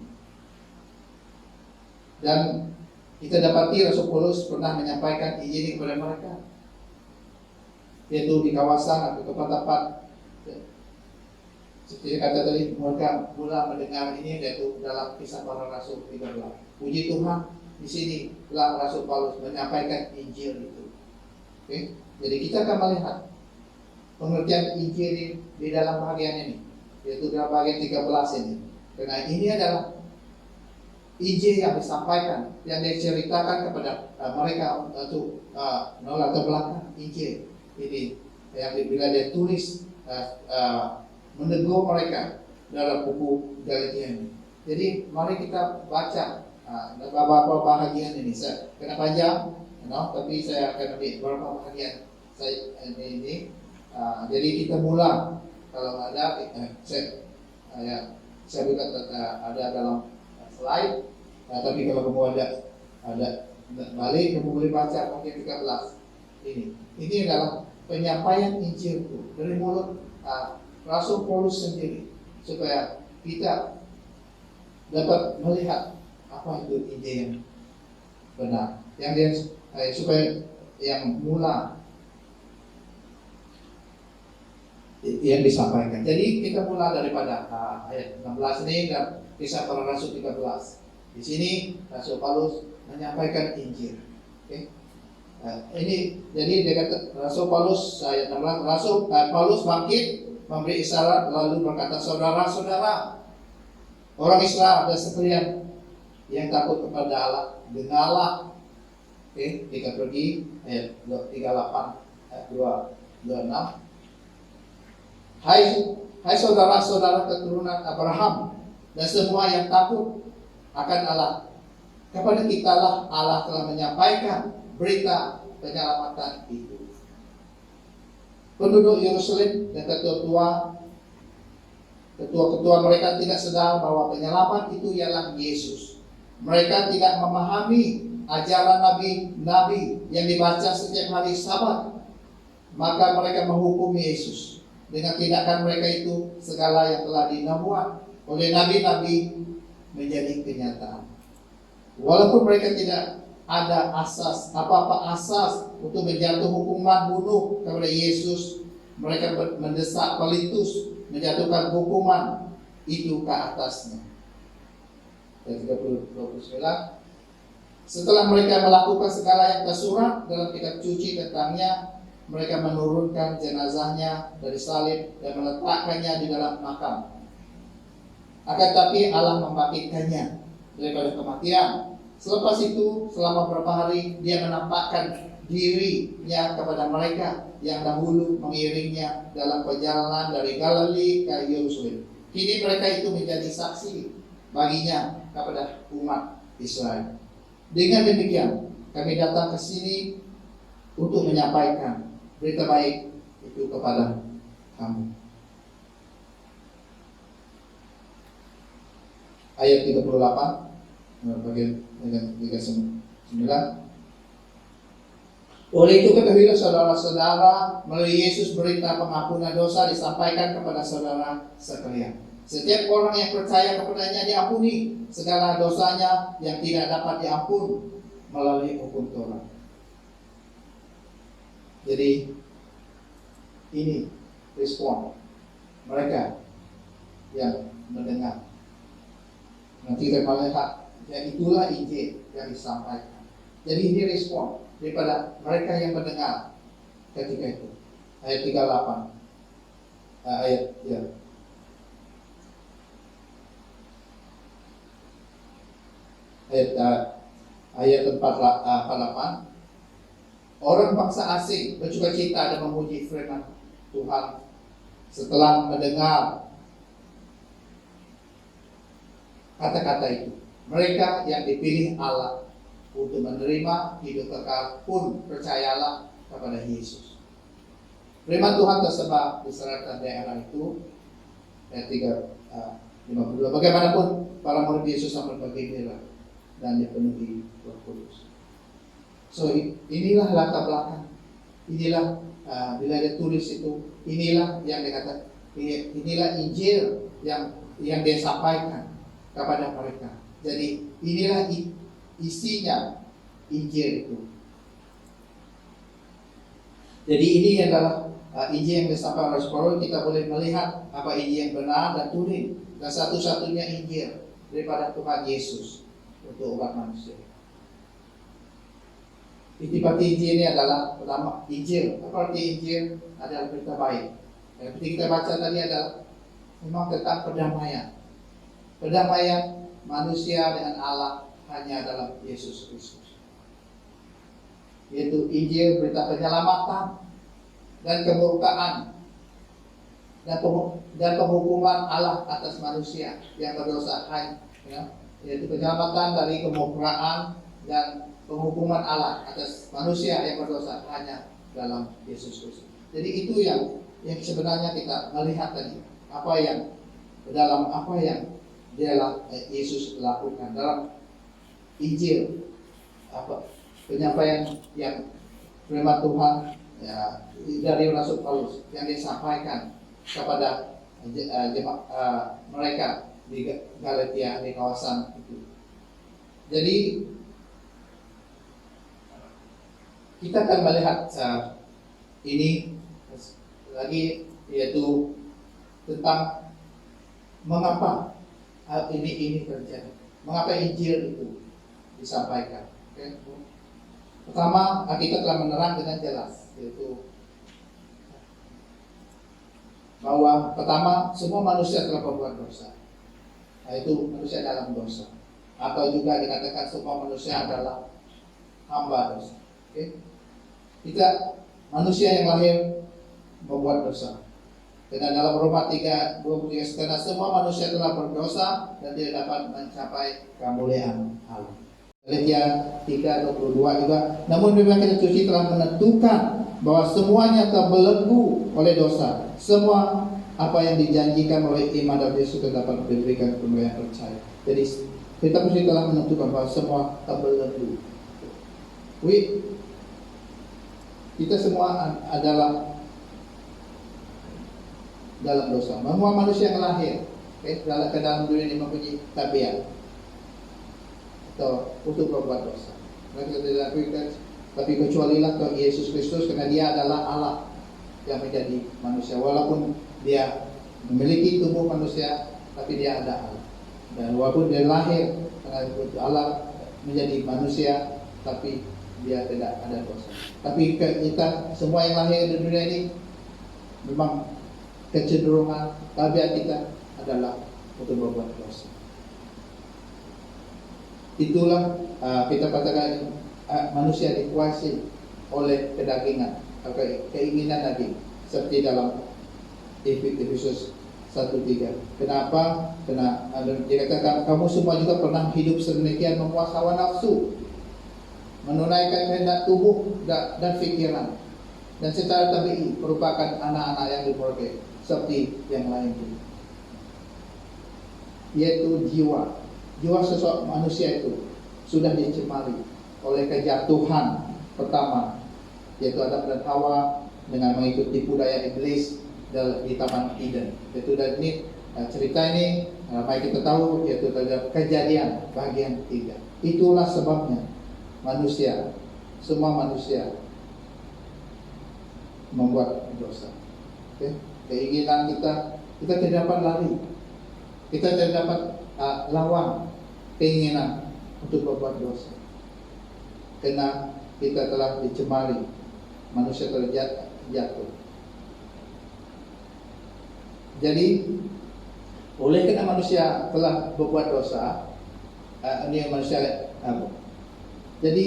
B: Dan kita dapati Rasul Paulus pernah menyampaikan Injil ini kepada mereka, yaitu di kawasan atau tempat-tempat seperti kata tadi, mereka mula mendengar ini, yaitu dalam Kisah Para Rasul 13. Puji Tuhan, di sini telah Rasul Paulus menyampaikan Injil itu. Oke? Jadi kita akan melihat pengertian Injil di dalam bagian ini, yaitu dalam bagian 13 ini. Karena ini adalah Injil yang disampaikan, yang diceritakan kepada mereka untuk nol atau belakang Injil ini, yang bila dia tulis menegur mereka dalam buku Galatia ini. Jadi mari kita baca beberapa bahagian ini. Saya kena panjang, tapi saya akan ambil beberapa bahagian ini. Jadi kita mula. Kalau ada, saya buka ada dalam slide. Tapi kalau kamu ada balik, kamu boleh baca bagian 13 ini. Ini adalah penyampaian Injil itu dari mulut Rasul Paulus sendiri, supaya kita dapat melihat apa itu Injil yang benar, yang dia supaya yang mula yang disampaikan. Jadi kita mulai daripada ayat 16 ini dan Kisah Para Rasul 13. Di sini Rasul Paulus menyampaikan Injil. Okay? Ini jadi dekat Rasul Paulus ayat 16. Rasul Paulus bangkit memberi isyarat lalu berkata, saudara-saudara orang Israel dan sekalian yang takut kepada Allah, dengarlah. Oke, kita pergi ayat 38 ayat 26. Hai saudara-saudara keturunan Abraham dan semua yang takut akan Allah, kepada kitalah Allah telah menyampaikan berita penyelamatan itu. Penduduk Yerusalem dan ketua-ketua mereka tidak sadar bahwa penyelamat itu ialah Yesus. Mereka tidak memahami ajaran nabi-nabi yang dibaca setiap hari Sabat. Maka mereka menghukum Yesus. Dengan tindakan mereka itu, segala yang telah dinubuat oleh nabi-nabi menjadi kenyataan. Walaupun mereka tidak ada apa-apa asas untuk menjatuh hukuman bunuh kepada Yesus, mereka mendesak Pilatus menjatuhkan hukuman itu ke atasnya. Ayat 29. Setelah mereka melakukan segala yang tersurat dalam kitab suci tentangnya, mereka menurunkan jenazahnya dari salib dan meletakkannya di dalam makam. Akan tapi Allah membangkitkannya daripada kematian. Selepas itu, selama beberapa hari dia menampakkan dirinya kepada mereka yang dahulu mengiringnya dalam perjalanan dari Galilea ke Yerusalem. Kini mereka itu menjadi saksi baginya kepada umat Israel. Dengan demikian, kami datang ke sini untuk menyampaikan berita baik itu kepada kamu. Ayat 38 bagian 39. Oleh itu ketahuilah saudara-saudara, melalui Yesus berita pengampunan dosa disampaikan kepada saudara sekalian. Setiap orang yang percaya kepadanya diampuni segala dosanya yang tidak dapat diampun melalui hukum Taurat. Jadi ini respon mereka yang mendengar. Nanti kita melihat, ya itulah Injil yang disampaikan. Jadi ini respon daripada mereka yang mendengar ketika itu. Ayat 38. Ayat 48. Orang bangsa asing bersuka cita dan memuji firman Tuhan setelah mendengar kata-kata itu, mereka yang dipilih Allah untuk menerima hidup kekal pun percayalah kepada Yesus. Firman Tuhan tersebar di serata daerah itu, ayat 52. Bagaimanapun para murid Yesus sama bergembira dan dipenuhi Roh Kudus. So inilah latar belakang, inilah bila dia tulis itu, inilah yang dikatakan, inilah Injil yang dia sampaikan kepada mereka. Jadi inilah isinya Injil itu. Jadi ini adalah Injil yang disampaikan oleh Paulus. Kita boleh melihat apa Injil yang benar dan turin, dan satu-satunya Injil daripada Tuhan Yesus untuk umat manusia. Inti Injil ini adalah pertama, Injil. Apa arti Injil? Adalah berita baik. Yang seperti kita baca tadi adalah memang tentang perdamaian. Perdamaian manusia dengan Allah hanya dalam Yesus Kristus. Yaitu Injil berita penyelamatan dan kemurkaan dan penghukuman Allah atas manusia yang berdosa, yaitu penyelamatan dari kemurkaan dan penghukuman Allah atas manusia yang berdosa hanya dalam Yesus Kristus. Jadi itu yang sebenarnya kita melihat tadi, apa yang Yesus lakukan dalam Injil, apa penyampaian yang firman Tuhan ya, dari Rasul Paulus yang disampaikan kepada mereka di Galatia, di kawasan itu. Jadi kita akan melihat ini lagi, yaitu tentang mengapa hal ini terjadi, mengapa Injil itu disampaikan. Okay. Pertama, kita telah menerang dengan jelas, yaitu bahwa pertama semua manusia telah berbuat dosa, yaitu manusia dalam dosa, atau juga dikatakan semua manusia adalah hamba dosa. Okay. Kita manusia yang lahir membuat dosa. Karena dalam Roma 3:23, karena semua manusia telah berdosa dan tidak dapat mencapai kemuliaan Allah. Galatia 3:22 juga, namun memang kita suci telah menentukan bahwa semuanya terbelenggu oleh dosa. Semua apa yang dijanjikan oleh iman dan Yesus dapat diberikan kepada yang percaya. Jadi kita mesti telah menentukan bahwa semua terbelenggu. Kita semua adalah dalam dosa. Semua manusia yang lahir ke dalam dunia ini mempunyai tabiat atau untuk berbuat dosa. Tapi kecualilah ke Yesus Kristus, karena Dia adalah Allah yang menjadi manusia. Walaupun Dia memiliki tubuh manusia, tapi Dia ada Allah. Dan walaupun Dia lahir, karena Allah menjadi manusia, tapi Dia tidak ada dosa. Tapi kita semua yang lahir di dunia ini, memang kecenderungan tabiat kita adalah untuk berbuat dosa. Itulah kita katakan manusia dikuasai oleh kedagingan, keinginan daging, seperti dalam Efesus 1:3. Kenapa? Karena dikatakan kamu semua juga pernah hidup sedemikian memuas hawa nafsu, menunaikan kehendak tubuh dan pikiran, dan secara tabii merupakan anak-anak yang dimurkai seperti yang lain itu, yaitu jiwa seseorang manusia itu sudah dicemari oleh kejatuhan pertama, yaitu Adam dan Hawa dengan mengikuti tipu daya iblis di Taman Eden. Yaitu dan ini cerita ini baik kita tahu, yaitu pada Kejadian bagian 3. Itulah sebabnya semua manusia membuat dosa. Okay? Keinginan kita tidak dapat lari, kita tidak dapat lawan keinginan untuk berbuat dosa, karena kita telah dicemari, manusia telah jatuh. Jadi oleh karena manusia telah berbuat dosa, ini manusia jadi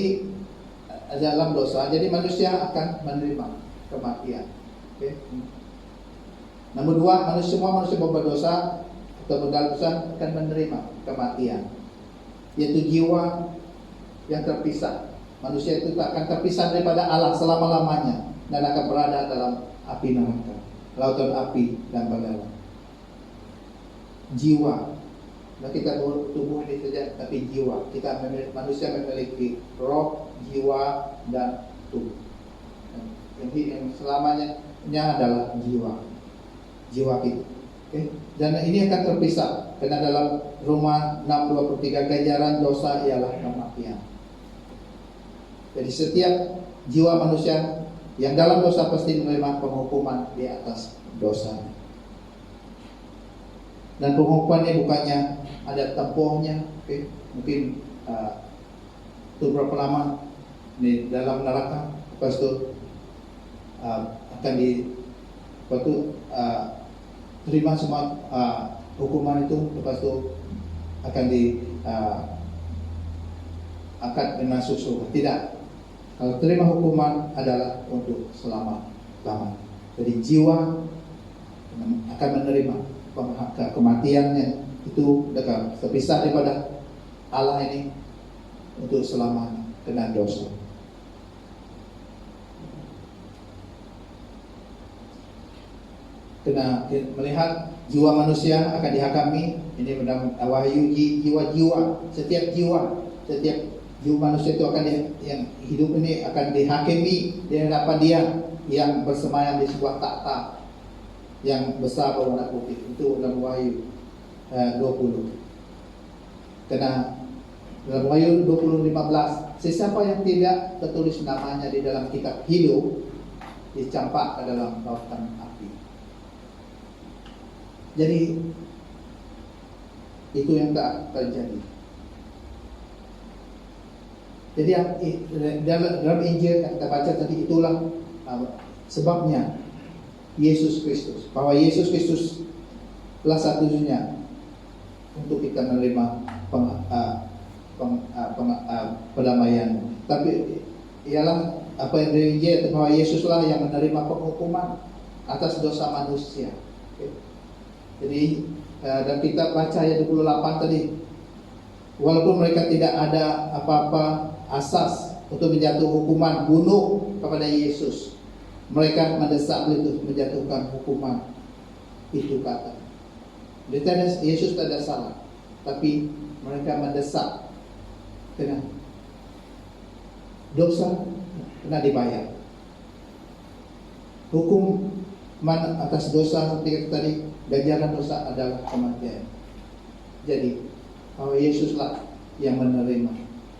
B: dalam dosa, jadi manusia akan menerima kematian. Okay? Nomor dua, semua manusia berdosa atau berdalam dosa akan menerima kematian, yaitu jiwa yang terpisah. Manusia itu tak akan terpisah daripada Allah selama-lamanya dan akan berada dalam api neraka, lautan api dan bala. Jiwa, nah kita tubuh ini saja, tapi jiwa kita manusia memiliki roh, jiwa dan tubuh. Yang selamanya adalah jiwa kita. Okay? Dan ini akan terpisah karena dalam Roma 6:23 ganjaran dosa ialah kematian. Jadi setiap jiwa manusia yang dalam dosa pasti menerima penghukuman di atas dosa. Dan penghukumannya bukannya ada tempohnya, okay? Mungkin itu berapa lama di dalam neraka, lepas itu akan terima semua hukuman itu, lepas itu akan diangkat dengan susu. Tidak. Kalau terima hukuman adalah untuk selama-lamanya. Jadi jiwa akan menerima kematiannya itu dekat terpisah daripada Allah ini untuk selamanya kena dosa. Kena melihat jiwa manusia akan dihakami. Ini dalam Wahyu jiwa-jiwa, setiap jiwa manusia itu akan yang hidup ini akan dihakimi di hadapan Dia yang bersemayam di sebuah takhta yang besar berwarna putih. Itu dalam Wahyu 20. Karena dalam Wahyu 20:15, sesiapa yang tidak tertulis namanya di dalam kitab hidup dicampak ke dalam lautan api. Jadi itu yang tak terjadi. Jadi dalam Injil yang kita baca tadi, itulah sebabnya Yesus Kristus, bahwa Yesus Kristus telah satunya untuk kita menerima perdamaian. Tapi ialah apa yang dari Injil, bahwa Yesuslah yang menerima penghukuman atas dosa manusia. Okay. Jadi dan kita baca ayat 28 tadi, walaupun mereka tidak ada apa-apa asas untuk menjatuh hukuman bunuh kepada Yesus, mereka mendesak itu menjatuhkan hukuman itu kata. Yesus tidak salah, tapi mereka mendesak dengan dosa kena dibayar. Hukuman atas dosa seperti tadi, ganjaran dosa adalah kematian. Jadi bahwa Yesuslah yang menerima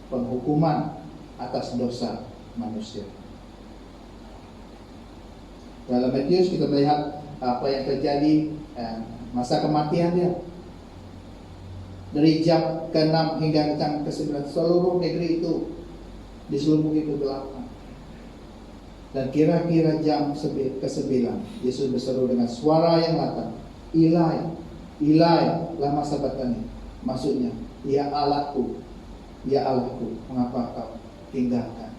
B: penghukuman atas dosa manusia. Dalam Matius kita melihat apa yang terjadi masa kematian dia. Dari jam ke-6 hingga jam ke-9 seluruh negeri itu diselubungi kegelapan. Dan kira-kira jam ke-9 Yesus berseru dengan suara yang lantang, Ilai, Ilai, lama sabachthani. Maksudnya, ya Allahku, mengapa kau tinggalkan?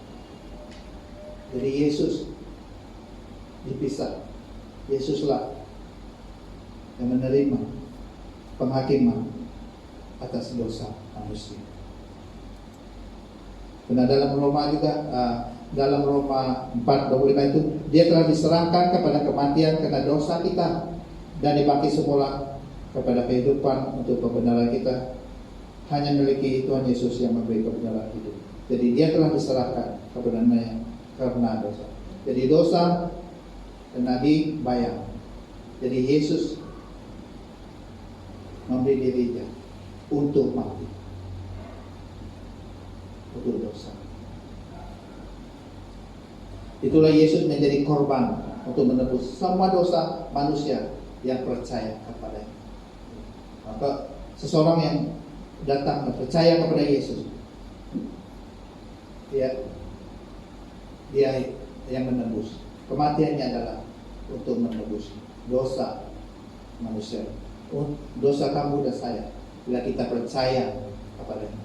B: Jadi Yesus dipisah. Yesuslah yang menerima penghakiman atas dosa manusia. Karena dalam Roma juga, dalam Roma 4:25 itu, Dia telah diserahkan kepada kematian karena dosa kita dan dibangkit semula kepada kehidupan untuk pembenaran kita. Hanya miliki Tuhan Yesus yang memberi kebenaran hidup. Jadi Dia telah diserahkan kebenarannya karena dosa. Jadi dosa kena dibayar. Jadi Yesus memberi dirinya untuk mati, untuk dosa. Itulah Yesus menjadi korban untuk menebus semua dosa manusia yang percaya kepada-Nya. Maka seseorang yang datang dan percaya kepada Yesus, dia yang menebus. Kematiannya adalah untuk menebus dosa manusia, dosa kamu dan saya, bila kita percaya kepada-Nya.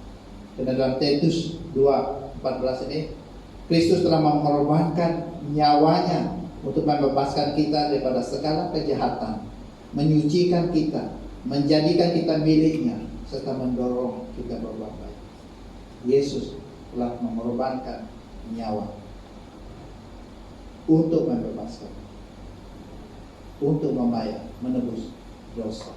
B: Dan dalam Titus 2:14 ini, Kristus telah mengorbankan nyawanya untuk membebaskan kita daripada segala kejahatan, menyucikan kita, menjadikan kita miliknya, serta mendorong kita berbuat baik. Yesus telah mengorbankan nyawa untuk membebaskan, untuk membayar, menebus dosa.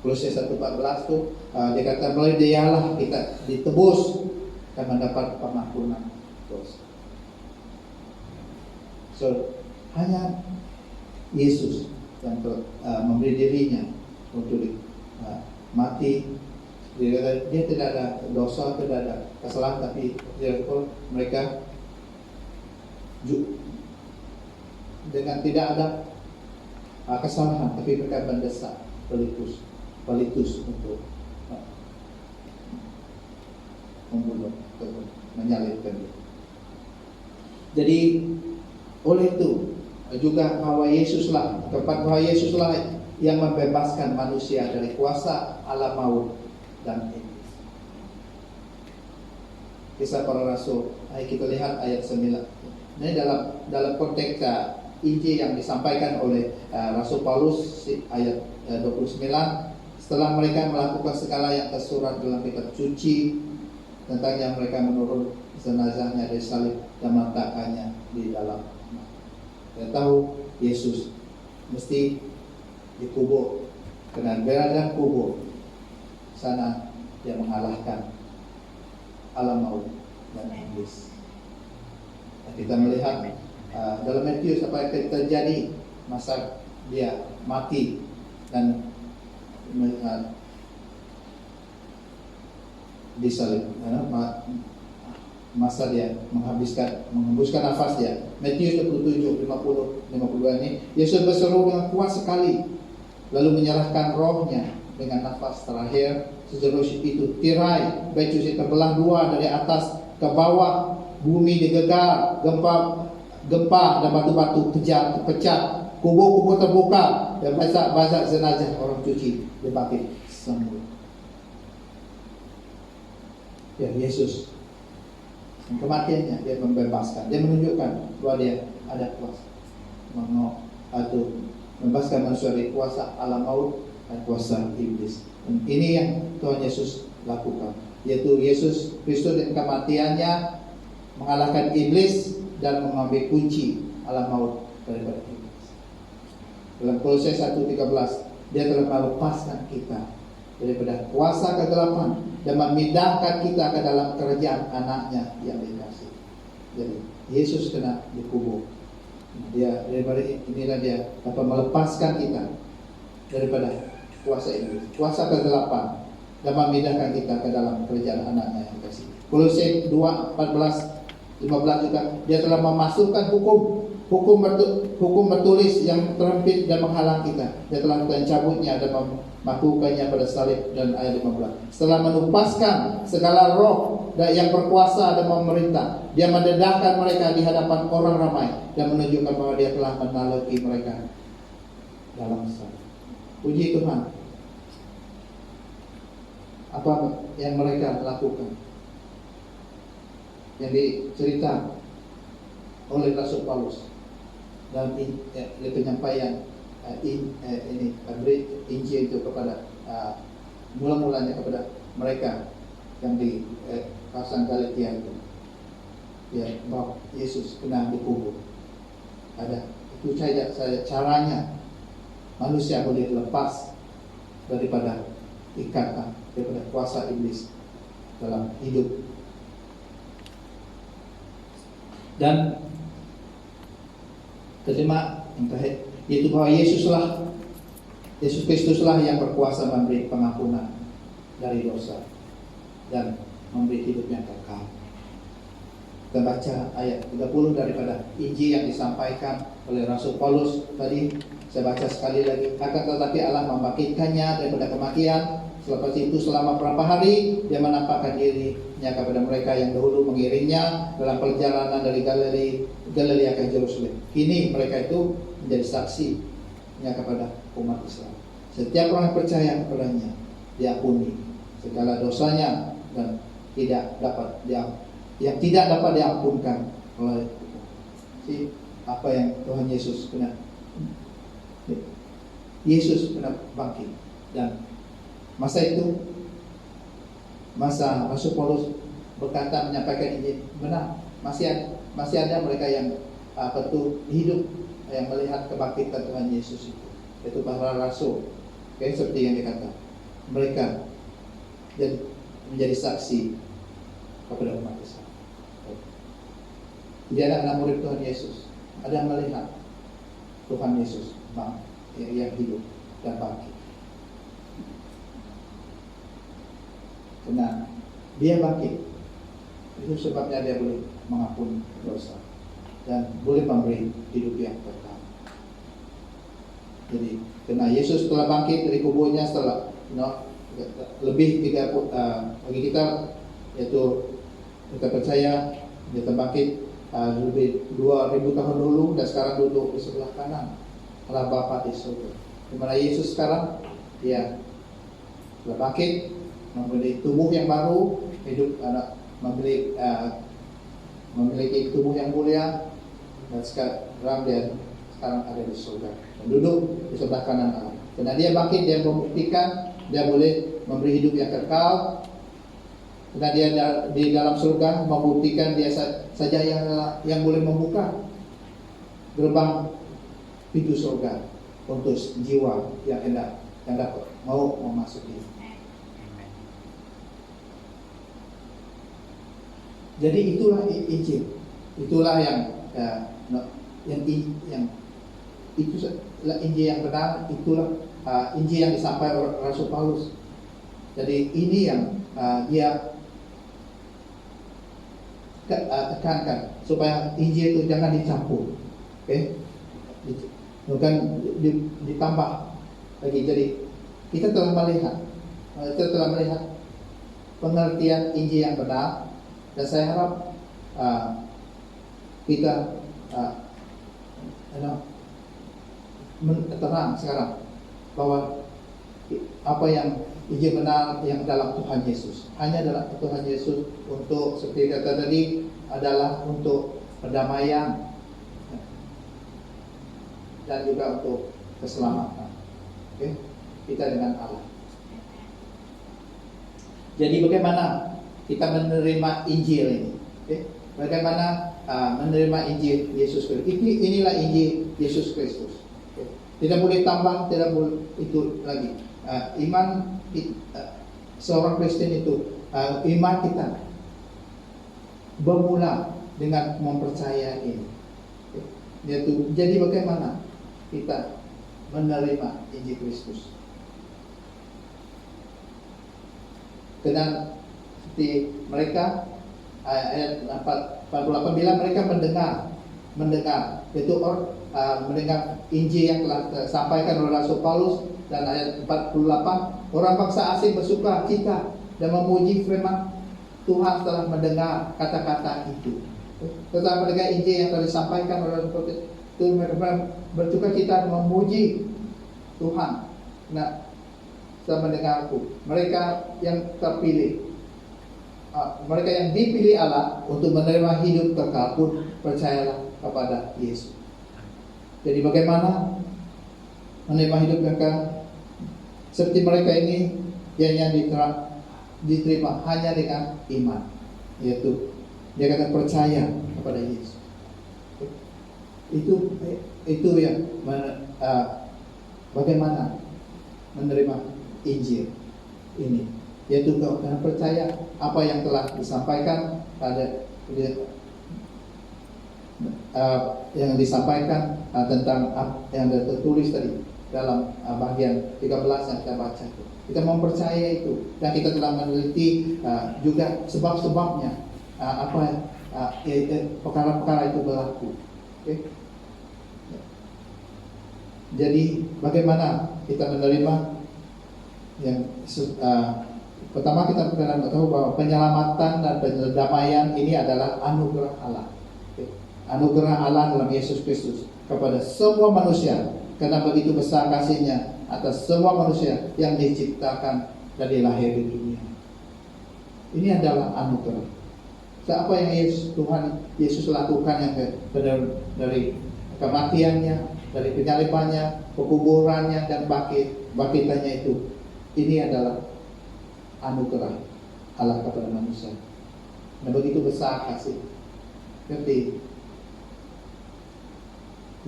B: Kolose 1:14 itu dikatakan melalui Dialah kita ditebus dan mendapat pengampunan dosa. So, hanya Yesus yang memberi dirinya untuk mati. Dia tidak ada dosa, tidak ada kesalahan, tapi mereka dengan tidak ada kesalahan, tapi mereka mendesak Pilatus untuk membunuh, menyalibkan dia. Jadi oleh itu juga bahwa Yesuslah yang membebaskan manusia dari kuasa alam maut dan iblis. Kisah Para Rasul, kita lihat ayat 9. Ini dalam konteks Injil yang disampaikan oleh Rasul Paulus ayat 29. Setelah mereka melakukan segala yang tersurat dalam kitab suci tentang yang mereka menurun jenazahnya dari salib dan meletakkannya di dalam. Kita tahu Yesus mesti dikubur, karena berada kubur sana dia mengalahkan alam maut dan iblis. Nah, kita melihat dalam Matius apa yang terjadi masa dia mati dan disalib, masa dia menghembuskan nafas dia. Matius 27, 50, 52 ini Yesus berseru dengan kuat sekali, lalu menyerahkan rohnya. Dengan nafas terakhir sejenis itu tirai batu itu terbelah dua dari atas ke bawah, bumi digegar, gempa dan batu-batu pecah, kubur-kubur terbuka dan banyak jenazah orang suci dibangkit semua. Ya, Yesus kematiannya dia membebaskan, dia menunjukkan bahwa dia ada kuasa atau membebaskan manusia dari kuasa alam maut dan kuasa iblis. Dan ini yang Tuhan Yesus lakukan, yaitu Yesus Kristus dan kematiannya mengalahkan iblis dan mengambil kunci alam maut daripada iblis. Dalam Kolose 1:13, dia telah melepaskan kita daripada kuasa kegelapan dan memindahkan kita ke dalam kerajaan anaknya yang dikasihi. Jadi Yesus kena dikubur. Dia daripada inilah dia dapat melepaskan kita daripada kuasa iblis, kuasa kegelapan, dan memindahkan kita ke dalam kerajaan anaknya yang dikasihi. Kolose 2:14-15 juga, dia telah memasukkan hukum bertulis yang terhempit dan menghalang kita. Dia telah mencabutnya dan memakukannya pada salib. Dan ayat 15, setelah menupaskan segala roh yang berkuasa dan memerintah, dia mendedahkan mereka di hadapan orang ramai dan menunjukkan bahwa dia telah menaluki mereka dalam salib. Puji Tuhan. Apa yang mereka lakukan yang dicerita oleh Rasul Paulus dalam penyampaian ini Injil itu kepada mula-mulanya kepada mereka yang di kawasan Galatia itu, ya, bahwa Yesus kena dikubur. Ada itu saja caranya manusia boleh lepas daripada ikatan, daripada kuasa iblis dalam hidup. Dan kelima yang terakhir, yaitu bahwa Yesus Kristuslah yang berkuasa memberi pengampunan dari dosa dan memberi hidup yang kekal. Kita baca ayat 30 daripada Injil yang disampaikan oleh Rasul Paulus tadi. Saya baca sekali lagi. Akan tetapi Allah membangkitkannya daripada kematian. Selepas itu selama beberapa hari dia menampakkan dirinya kepada mereka yang dahulu mengiringnya dalam perjalanan dari Galilea ke Yerusalem. Kini mereka itu menjadi saksinya kepada umat Islam. Setiap orang percaya kepadanya diampuni segala dosanya dan tidak dapat diampunkan oleh apa yang Tuhan Yesus pernah bangkit. Dan masa itu, masa Rasul Paulus berkata menyampaikan Injil benar, masih ada mereka yang hidup yang melihat kebangkitan Tuhan Yesus itu para rasul. Seperti yang dikatakan, mereka menjadi saksi kepada umat Islam. Jadi anak-anak murid Tuhan Yesus ada yang melihat Tuhan Yesus yang hidup dan bangkit. Karena dia bangkit, itu sebabnya dia boleh mengampuni dosa dan boleh memberi hidup yang kekal. Jadi karena Yesus telah bangkit dari kuburnya setelah lebih 30 bagi kita, yaitu kita percaya dia terbangkit lebih 2000 tahun dulu, dan sekarang duduk di sebelah kanan Allah Bapa di surga. Di mana Yesus sekarang dia telah bangkit, memiliki tubuh yang baru, hidup memiliki tubuh yang mulia, dan sekarang dia ada di surga dan duduk di sebelah kanan Allah. Karena dia bangkit, dia membuktikan dia boleh memberi hidup yang kekal. Karena dia di dalam surga membuktikan dia saja yang boleh membuka gerbang pintu surga untuk jiwa yang dapat mau memasuki. Jadi itulah Injil, itulah itulah Injil yang benar, itulah Injil yang disampaikan oleh Rasul Paulus. Jadi ini yang dia tekankan supaya Injil itu jangan dicampur, bukan ditambah lagi. Jadi kita telah melihat pengertian Injil yang benar, dan saya harap kita terang sekarang bahwa apa yang Injil benar yang dalam Tuhan Yesus, hanya dalam Tuhan Yesus, untuk seperti kata tadi adalah untuk perdamaian dan juga untuk keselamatan kita dengan Allah. Jadi bagaimana kita menerima Injil ini? Bagaimana menerima Injil Yesus Kristus? Inilah Injil Yesus Kristus. Tidak boleh tambah, tidak boleh itu lagi. Iman seorang Kristen itu, iman kita bermula dengan mempercayai ini. Jadi bagaimana kita menerima Injil Kristus? Karena seperti mereka, ayat 48 bilang mereka mendengar itu mendengar Injil yang telah disampaikan oleh Rasul Paulus. Dan ayat 48, orang bangsa asing bersuka cita dan memuji firman Tuhan setelah mendengar kata-kata itu. Setelah mendengar Injil yang telah disampaikan oleh Rasul itu, mereka bersuka cita dan memuji Tuhan. Nah, setelah mendengarku, mereka yang terpilih, mereka yang dipilih Allah untuk menerima hidup kekal pun percayalah kepada Yesus. Jadi bagaimana menerima hidup kekal? Seperti mereka ini yang diterima hanya dengan iman, yaitu dia kata percaya kepada Yesus. Itu yang bagaimana menerima Injil ini, yaitu karena percaya apa yang telah disampaikan yang disampaikan tentang yang tertulis tadi dalam bagian 13 yang kita baca itu. Kita mempercaya itu, dan kita telah meneliti juga sebab-sebabnya perkara-perkara itu berlaku. Jadi bagaimana kita menerima yang pertama, kita perlu tahu bahwa penyelamatan dan pendamaian ini adalah anugerah Allah. Anugerah Allah dalam Yesus Kristus kepada semua manusia, karena begitu besar kasih-Nya atas semua manusia yang diciptakan dan dilahirkan di dunia. Ini adalah anugerah. apa yang Yesus lakukan yang dari kematiannya, dari penyalibannya, pekuburannya, dan bangkitannya itu. Ini adalah anugerah Allah kepada manusia. Nah, begitu besar kasih. Seperti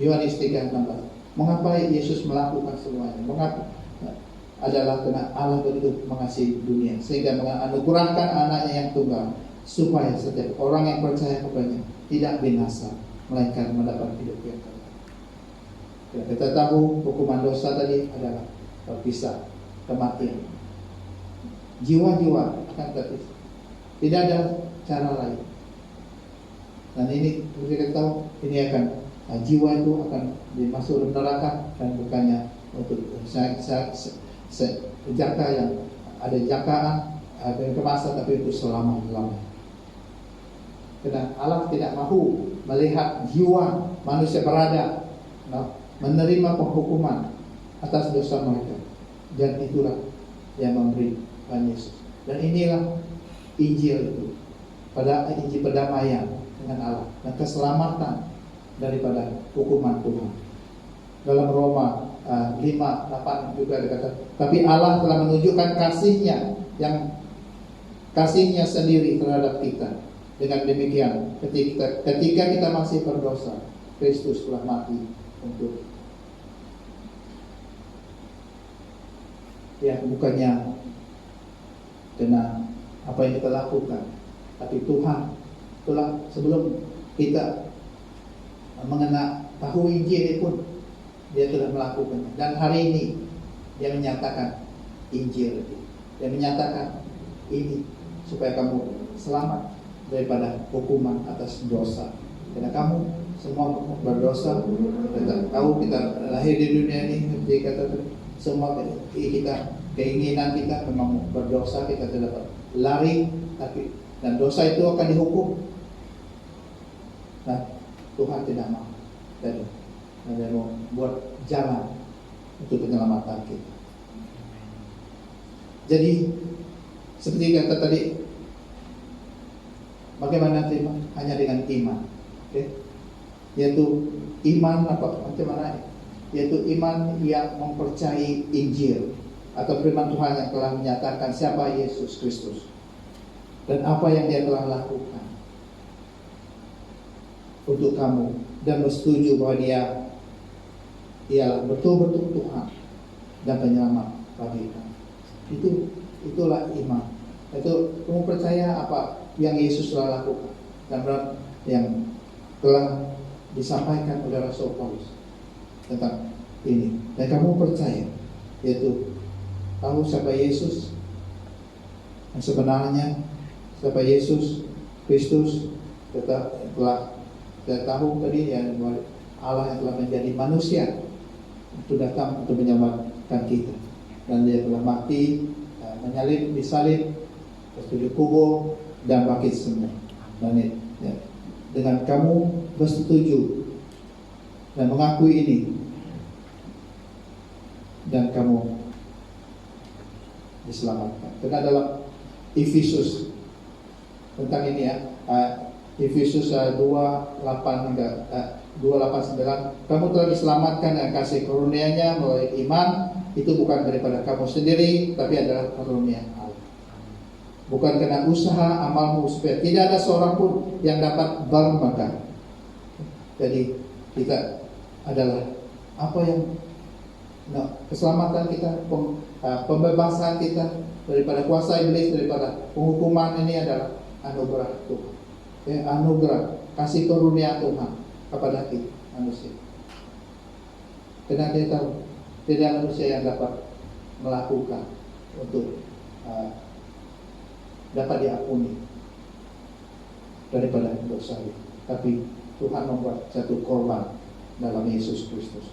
B: Yohanes 3:16. Mengapa Yesus melakukan semuanya? Mengapa? Adalah karena Allah begitu mengasihi dunia sehingga menganugerahkan anaknya yang tunggal, supaya setiap orang yang percaya kepadanya tidak binasa, melainkan mendapat hidup yang kekal. Kita tahu hukuman dosa tadi adalah terpisah, kematian. Jiwa-jiwa akan terpisah. Tidak ada cara lain. Dan ini kita tahu ini akan jiwa itu akan dimasuk neraka, dan bukannya untuk jaka yang ada jakaan, ada kemasan, tapi itu selama-lamanya. Karena Allah tidak mahu melihat jiwa manusia berada menerima penghukuman atas dosa mereka. Dan itulah yang memberi Yesus. Dan inilah Injil itu, Injil perdamaian dengan Allah dan keselamatan daripada hukuman Tuhan. Dalam Roma 5:8 juga dikatakan, tapi Allah telah menunjukkan kasihnya sendiri terhadap kita. Dengan demikian, ketika kita masih berdosa, Kristus telah mati untuk bukannya karena apa yang kita lakukan, tapi Tuhan telah sebelum kita tahu Injil pun Dia telah melakukannya. Dan hari ini Dia menyatakan Injil itu, Dia menyatakan ini supaya kamu selamat daripada hukuman atas dosa. Karena kamu semua berdosa. Kita tahu kita lahir di dunia ini, kata semua kita, keinginan kita memang berdosa, kita tidak lari, dan dosa itu akan dihukum. Nah, Tuhan tidak mau. Dan Dia mau buat jalan untuk penyelamatan kita. Jadi seperti kata tadi, bagaimana terima? Hanya dengan iman. Okay? Yaitu iman apa? Macam mana? Yaitu iman yang mempercayai Injil atau firman Tuhan yang telah menyatakan siapa Yesus Kristus dan apa yang Dia telah lakukan untuk kamu, dan bersetuju bahwa Dia ialah betul-betul Tuhan dan penyelamat bagi kamu. Itulah iman. Itu kamu percaya apa yang Yesus telah lakukan dan yang telah disampaikan oleh Rasul Paulus tentang ini, dan kamu percaya, yaitu tahu siapa Yesus yang sebenarnya, siapa Yesus Kristus. Kita tahu tadi yang Allah yang telah menjadi manusia untuk datang untuk menyelamatkan kita, dan Dia telah mati, menyalib, disalib, terus kubur dan bangkit semua. Dan dengan kamu bersetuju dan mengakui ini, dan kamu diselamatkan. Karena dalam Efesus tentang ini Efesus 2:8-9, kamu telah diselamatkan dengan kasih karunia-Nya melalui iman. Itu bukan daripada kamu sendiri, tapi adalah karunia Allah, bukan karena usaha amalmu, supaya tidak ada seorang pun yang dapat bermegah. Jadi kita adalah apa yang keselamatan kita, pembebasan kita daripada kuasa iblis, daripada penghukuman, ini adalah anugerah Tuhan. Anugerah kasih karunia Tuhan kepada kita manusia. Karena Dia tahu tidak manusia yang dapat melakukan untuk dapat diampuni daripada dosa itu, tapi Tuhan membuat satu korban dalam Yesus Kristus.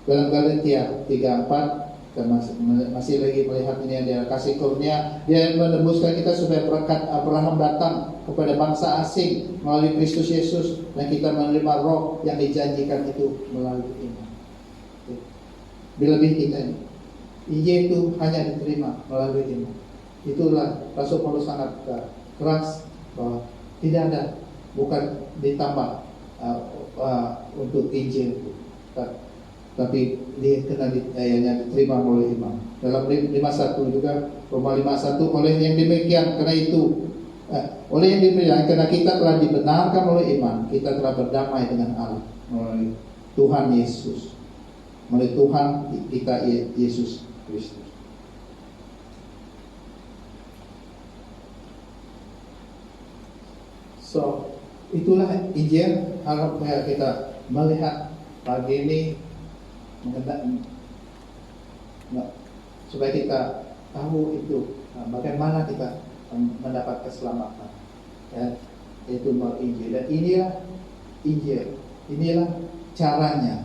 B: Dalam Galatia 3:4, kita masih lagi melihat ini, Dia kasih karunia, Dia menembuskan kita supaya berkat Abraham datang kepada bangsa asing melalui Kristus Yesus, dan kita menerima roh yang dijanjikan itu melalui iman. Lebih kita ini, Injil itu hanya diterima melalui iman. Itulah Rasul Paulus sangat keras bahwa tidak ada, bukan ditambah untuk Injil itu. Tapi dia kena diterima oleh imam. Dalam 51 juga, Roma 51, oleh yang demikian, karena itu oleh yang demikian, karena kita telah dibenarkan oleh iman, kita telah berdamai dengan Allah melalui Tuhan Yesus, melalui Tuhan kita Yesus Kristus. So, itulah Injil. Harap kita melihat pagi ini supaya kita tahu itu bagaimana kita mendapat keselamatan, ya, yaitu melalui Injil. Dan inilah Injil, inilah caranya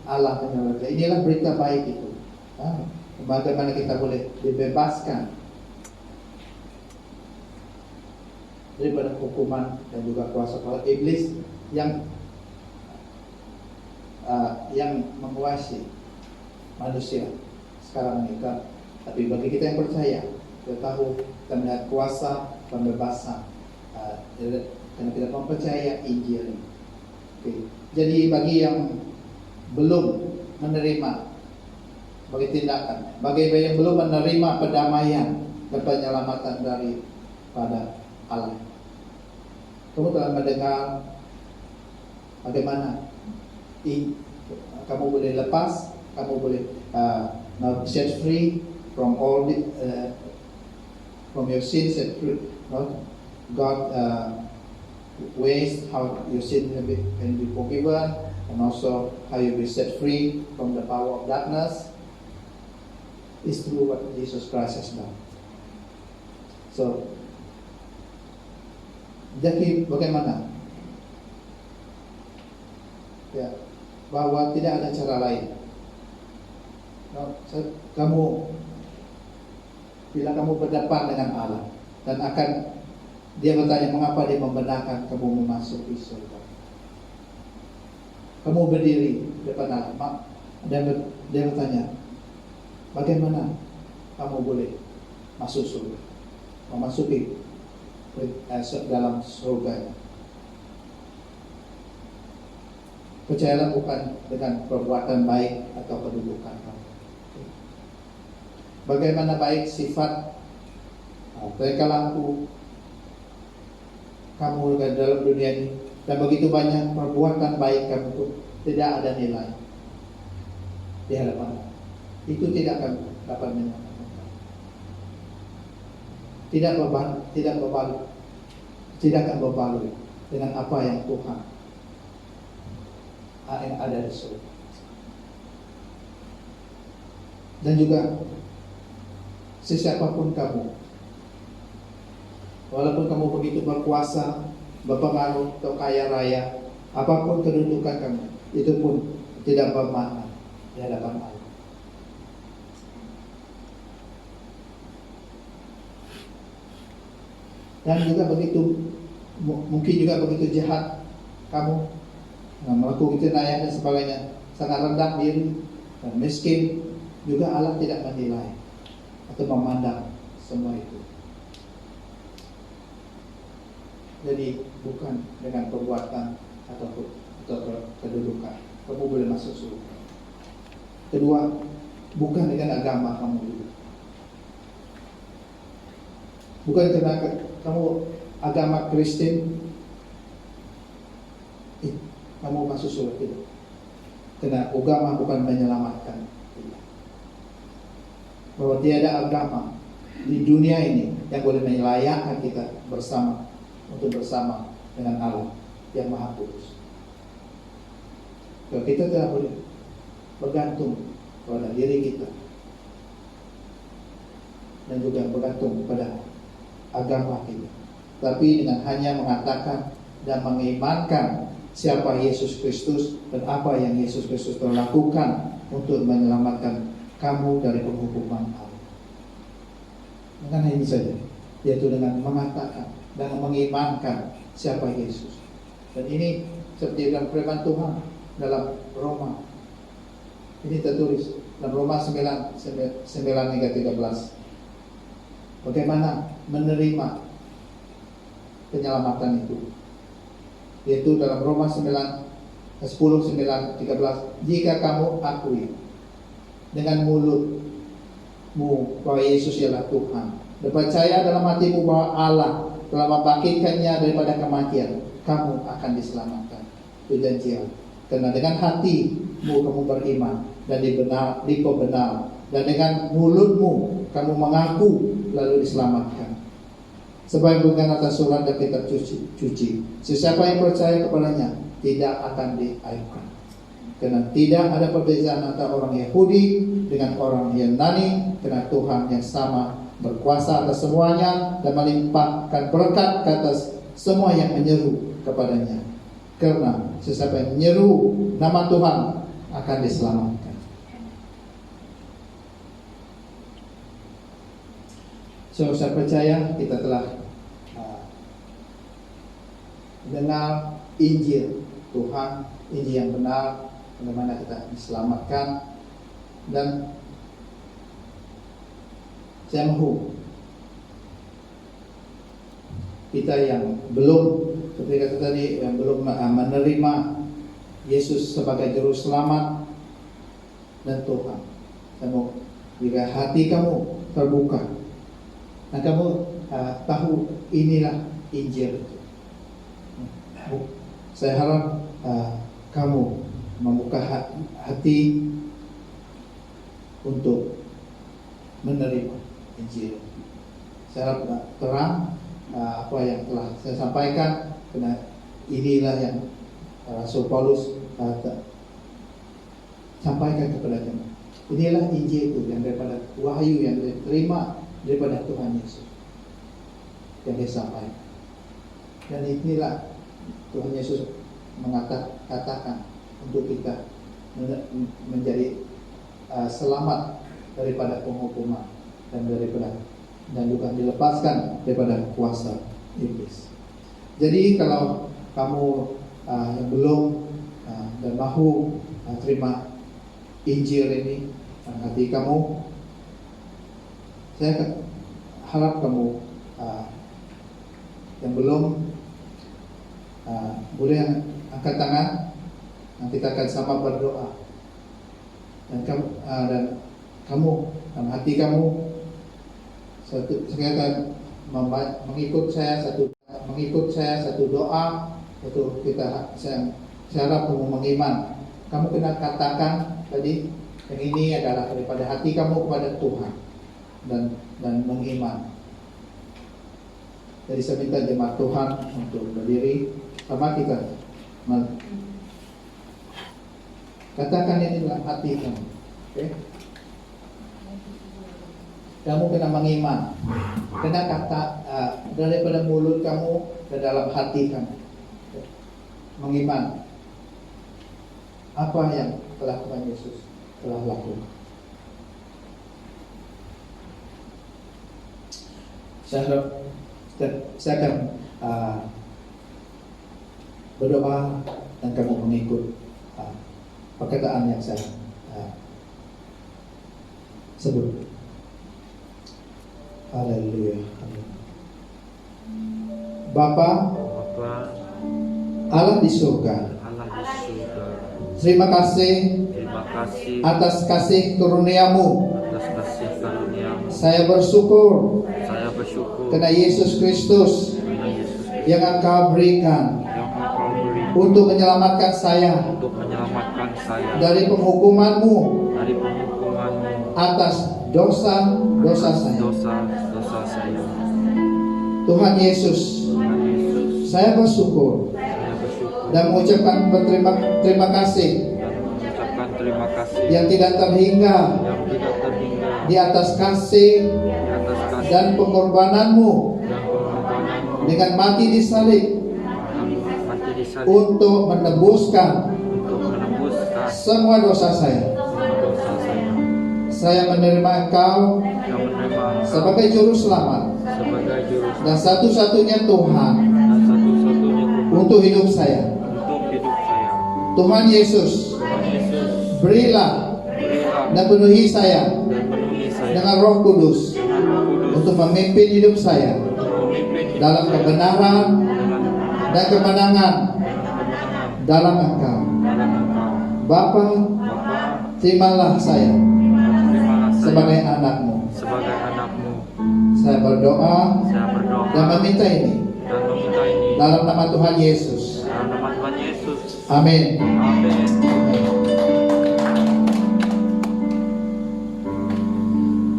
B: Allah menyelamatkan. Inilah berita baik itu. Bagaimana kita boleh dibebaskan daripada hukuman dan juga kuasa iblis yang menguasai manusia sekarang ini kan. Tapi bagi kita yang percaya, kita tahu kita melihat kuasa pembebasan karena kita mempercaya Injil ini. Okay. Jadi bagi yang belum menerima bagi tindakan, bagi yang belum menerima pendamaian dan penyelamatan daripada Allah, kamu telah mendengar bagaimana kamu boleh lepas, kamu boleh set free from all from your sins, set free, God ways how your sin can be forgiven, and also how you be set free from the power of darkness is through what Jesus Christ has done. So, jadi bagaimana? Ya, bahwa tidak ada cara lain. Bila kamu berdepan dengan Allah dan dia bertanya mengapa dia membenarkan kamu memasuki surga. Kamu berdiri depan Allah dan dia bertanya, bagaimana kamu boleh masuk surga, memasuki dalam surga? Percayalah bukan dengan perbuatan baik atau kedudukan kamu. Bagaimana baik sifat mereka lampu kamu dalam dunia ini, dan begitu banyak perbuatan baik kamu itu tidak ada nilai di hadapan Allah. Itu tidak akan dapat menyelamatkan kamu. Tidak akan berbaloi dengan apa yang Tuhan yang ada di surga. Dan juga sesiapapun kamu, walaupun kamu begitu berkuasa, berpengaruh, atau kaya raya, apapun kedudukan kamu, itu pun tidak bermakna di hadapan Allah. Dan juga begitu, mungkin juga begitu jahat kamu, melakukan jenayah dan sebagainya, sangat rendah diri dan miskin, juga Allah tidak menilai atau memandang semua itu. Jadi bukan dengan perbuatan atau kedudukan kamu boleh masuk surga. Kedua, bukan dengan agama kamu itu. Bukan karena kamu agama Kristen kamu masuk surga, tidak. Karena agama bukan menyelamatkan. Bahwa tiada agama di dunia ini yang boleh melayakkan kita bersama dengan Allah yang Maha Kudus. Kalau kita tidak boleh bergantung pada diri kita dan juga bergantung pada agama kita, tapi dengan hanya mengatakan dan mengimankan siapa Yesus Kristus dan apa yang Yesus Kristus telah lakukan untuk menyelamatkan kamu dari penghukuman Allah. Dengan ini saja, yaitu dengan mengatakan dan mengimankan siapa Yesus. Dan ini seperti dalam firman Tuhan dalam Roma. Ini tertulis dalam Roma 9:9-13. Bagaimana menerima penyelamatan itu. Yaitu dalam Roma 10:9-13, jika kamu akui dengan mulutmu bahwa Yesus ialah Tuhan, dan percaya dalam hatimu bahwa Allah telah membangkitkannya daripada kematian, kamu akan diselamatkan. Itu janji Allah. Karena dengan hatimu kamu beriman dan dikau benar, dan dengan mulutmu kamu mengaku lalu diselamatkan. Sebab bukan atas surat dan kitab suci, sesiapa yang percaya kepadanya tidak akan diaibkan. Karena tidak ada perbedaan antara orang Yahudi dengan orang Yunani, karena Tuhan yang sama berkuasa atas semuanya dan melimpahkan berkat ke atas semua yang menyeru kepadanya. Karena sesiapa yang menyeru nama Tuhan akan diselamatkan. So, saya percaya kita telah dengar Injil Tuhan, Injil yang benar, bagaimana kita diselamatkan. Dan saya mahu kita yang belum, seperti kata tadi, yang belum menerima Yesus sebagai juru selamat dan Tuhan, saya mau jika hati kamu terbuka dan kamu tahu inilah Injil, saya harap kamu membuka hati untuk menerima Injil. Saya harap terang apa yang telah saya sampaikan, karena inilah yang Rasul Paulus sampaikan kepada kita. Inilah Injil itu yang daripada wahyu yang diterima daripada Tuhan Yesus yang dia sampaikan. Dan inilah Tuhan Yesus mengatakan untuk kita menjadi selamat daripada penghukuman dan juga dilepaskan daripada kuasa iblis. Jadi kalau kamu yang belum dan mahu terima Injil ini dalam hati kamu, saya harap kamu yang belum boleh angkat tangan. Nanti kita akan sama berdoa. Dan kamu dalam hati kamu saya akan mengikut saya satu doa. Itu saya harap kamu mengiman. Kamu kena katakan tadi yang ini adalah daripada hati kamu kepada Tuhan dan mengiman. Jadi saya minta jemaat Tuhan untuk berdiri sama kita. Katakan ini dalam hati kamu. Okay? Kamu kena mengiman. Kena kata daripada mulut kamu ke dalam hati kamu. Okay? Mengiman apa yang telah Tuhan Yesus telah lakukan. Saya akan berdoa dan kamu mengikut perkataan yang saya sebut. Haleluya. Bapa Allah di surga, terima kasih atas kasih karuniamu. Saya bersyukur karena Yesus Kristus yang Engkau berikan untuk menyelamatkan saya dari penghukuman-Mu atas dosa saya. Tuhan Yesus, saya bersyukur dan mengucapkan terima kasih yang tidak terhingga di atas kasih dan pengorbanan-Mu dengan mati di salib untuk menebuskan semua dosa saya. Saya menerima Engkau sebagai juru selamat dan satu-satunya Tuhan untuk hidup saya. Tuhan Yesus, berilah dan penuhi saya dengan Roh Kudus untuk memimpin hidup saya dalam kebenaran dan kemenangan dalam Engkau. Bapa, terimalah saya sebagai anakmu. Saya berdoa dan meminta ini dalam nama Tuhan Yesus. Amin.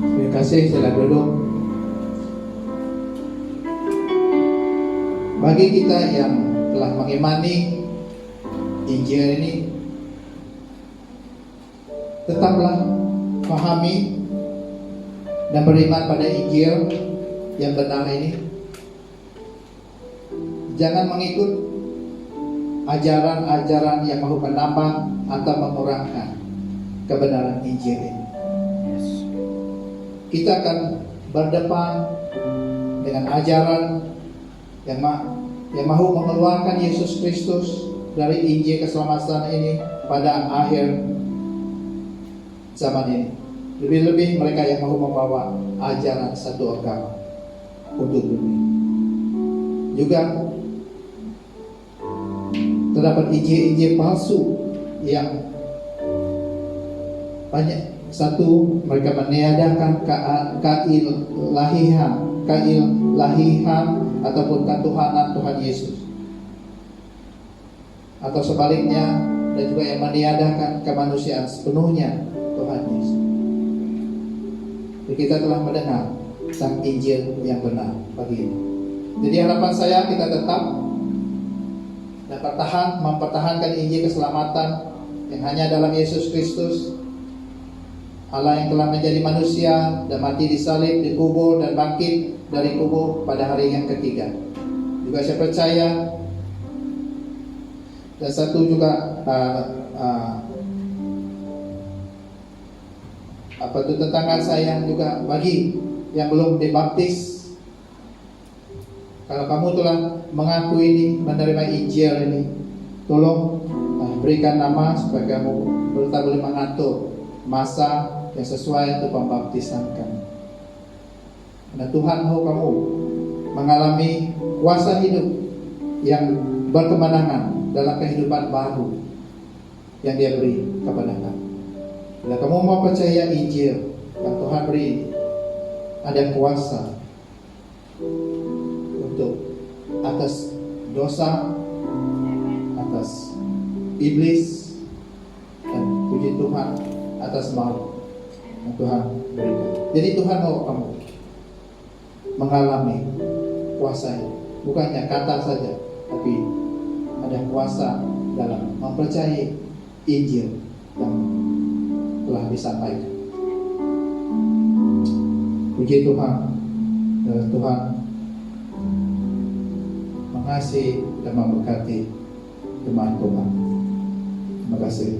B: Terima kasih, sila duduk. Bagi kita yang telah mengimani Injil ini, tetaplah pahami dan beriman pada Injil yang benar ini. Jangan mengikut ajaran-ajaran yang mau menambah atau mengurangkan kebenaran Injil ini. Kita akan berdepan dengan ajaran yang mau mengeluarkan Yesus Kristus dari Injil keselamatan ini pada akhir zaman ini. Lebih-lebih mereka yang mau membawa ajaran satu agama untuk dunia. Juga terdapat Injil palsu yang banyak. Satu, mereka meniadakan keilahian ataupun ketuhanan Tuhan Yesus. Atau sebaliknya, dan juga yang meniadakan kemanusiaan sepenuhnya Tuhan Yesus. Jadi kita telah mendengar tentang Injil yang benar pagi ini. Jadi harapan saya kita tetap dapat mempertahankan Injil keselamatan yang hanya dalam Yesus Kristus, Allah yang telah menjadi manusia dan mati disalib, dikubur dan bangkit dari kubur pada hari yang ketiga. Juga saya percaya, dan satu juga tetangga saya juga bagi yang belum dibaptis, kalau kamu telah mengaku ini, menerima Injil ini, tolong berikan nama supaya kamu boleh mengatur masa yang sesuai untuk pembaptisan kamu. Karena Tuhan mau kamu mengalami kuasa hidup yang berkemenangan dalam kehidupan baru yang Dia beri kepada kamu. Bila kamu mau percaya Injil yang Tuhan beri, ada kuasa untuk atas dosa, atas iblis, dan puji Tuhan atas maut yang Tuhan berikan. Jadi Tuhan mau kamu mengalami kuasa, bukannya kata saja, tapi ada kuasa dalam mempercayai Injil yang telah disampaikan. Puji Tuhan, Tuhan mengasihi dan memberkati jemaat Tuhan. Terima kasih.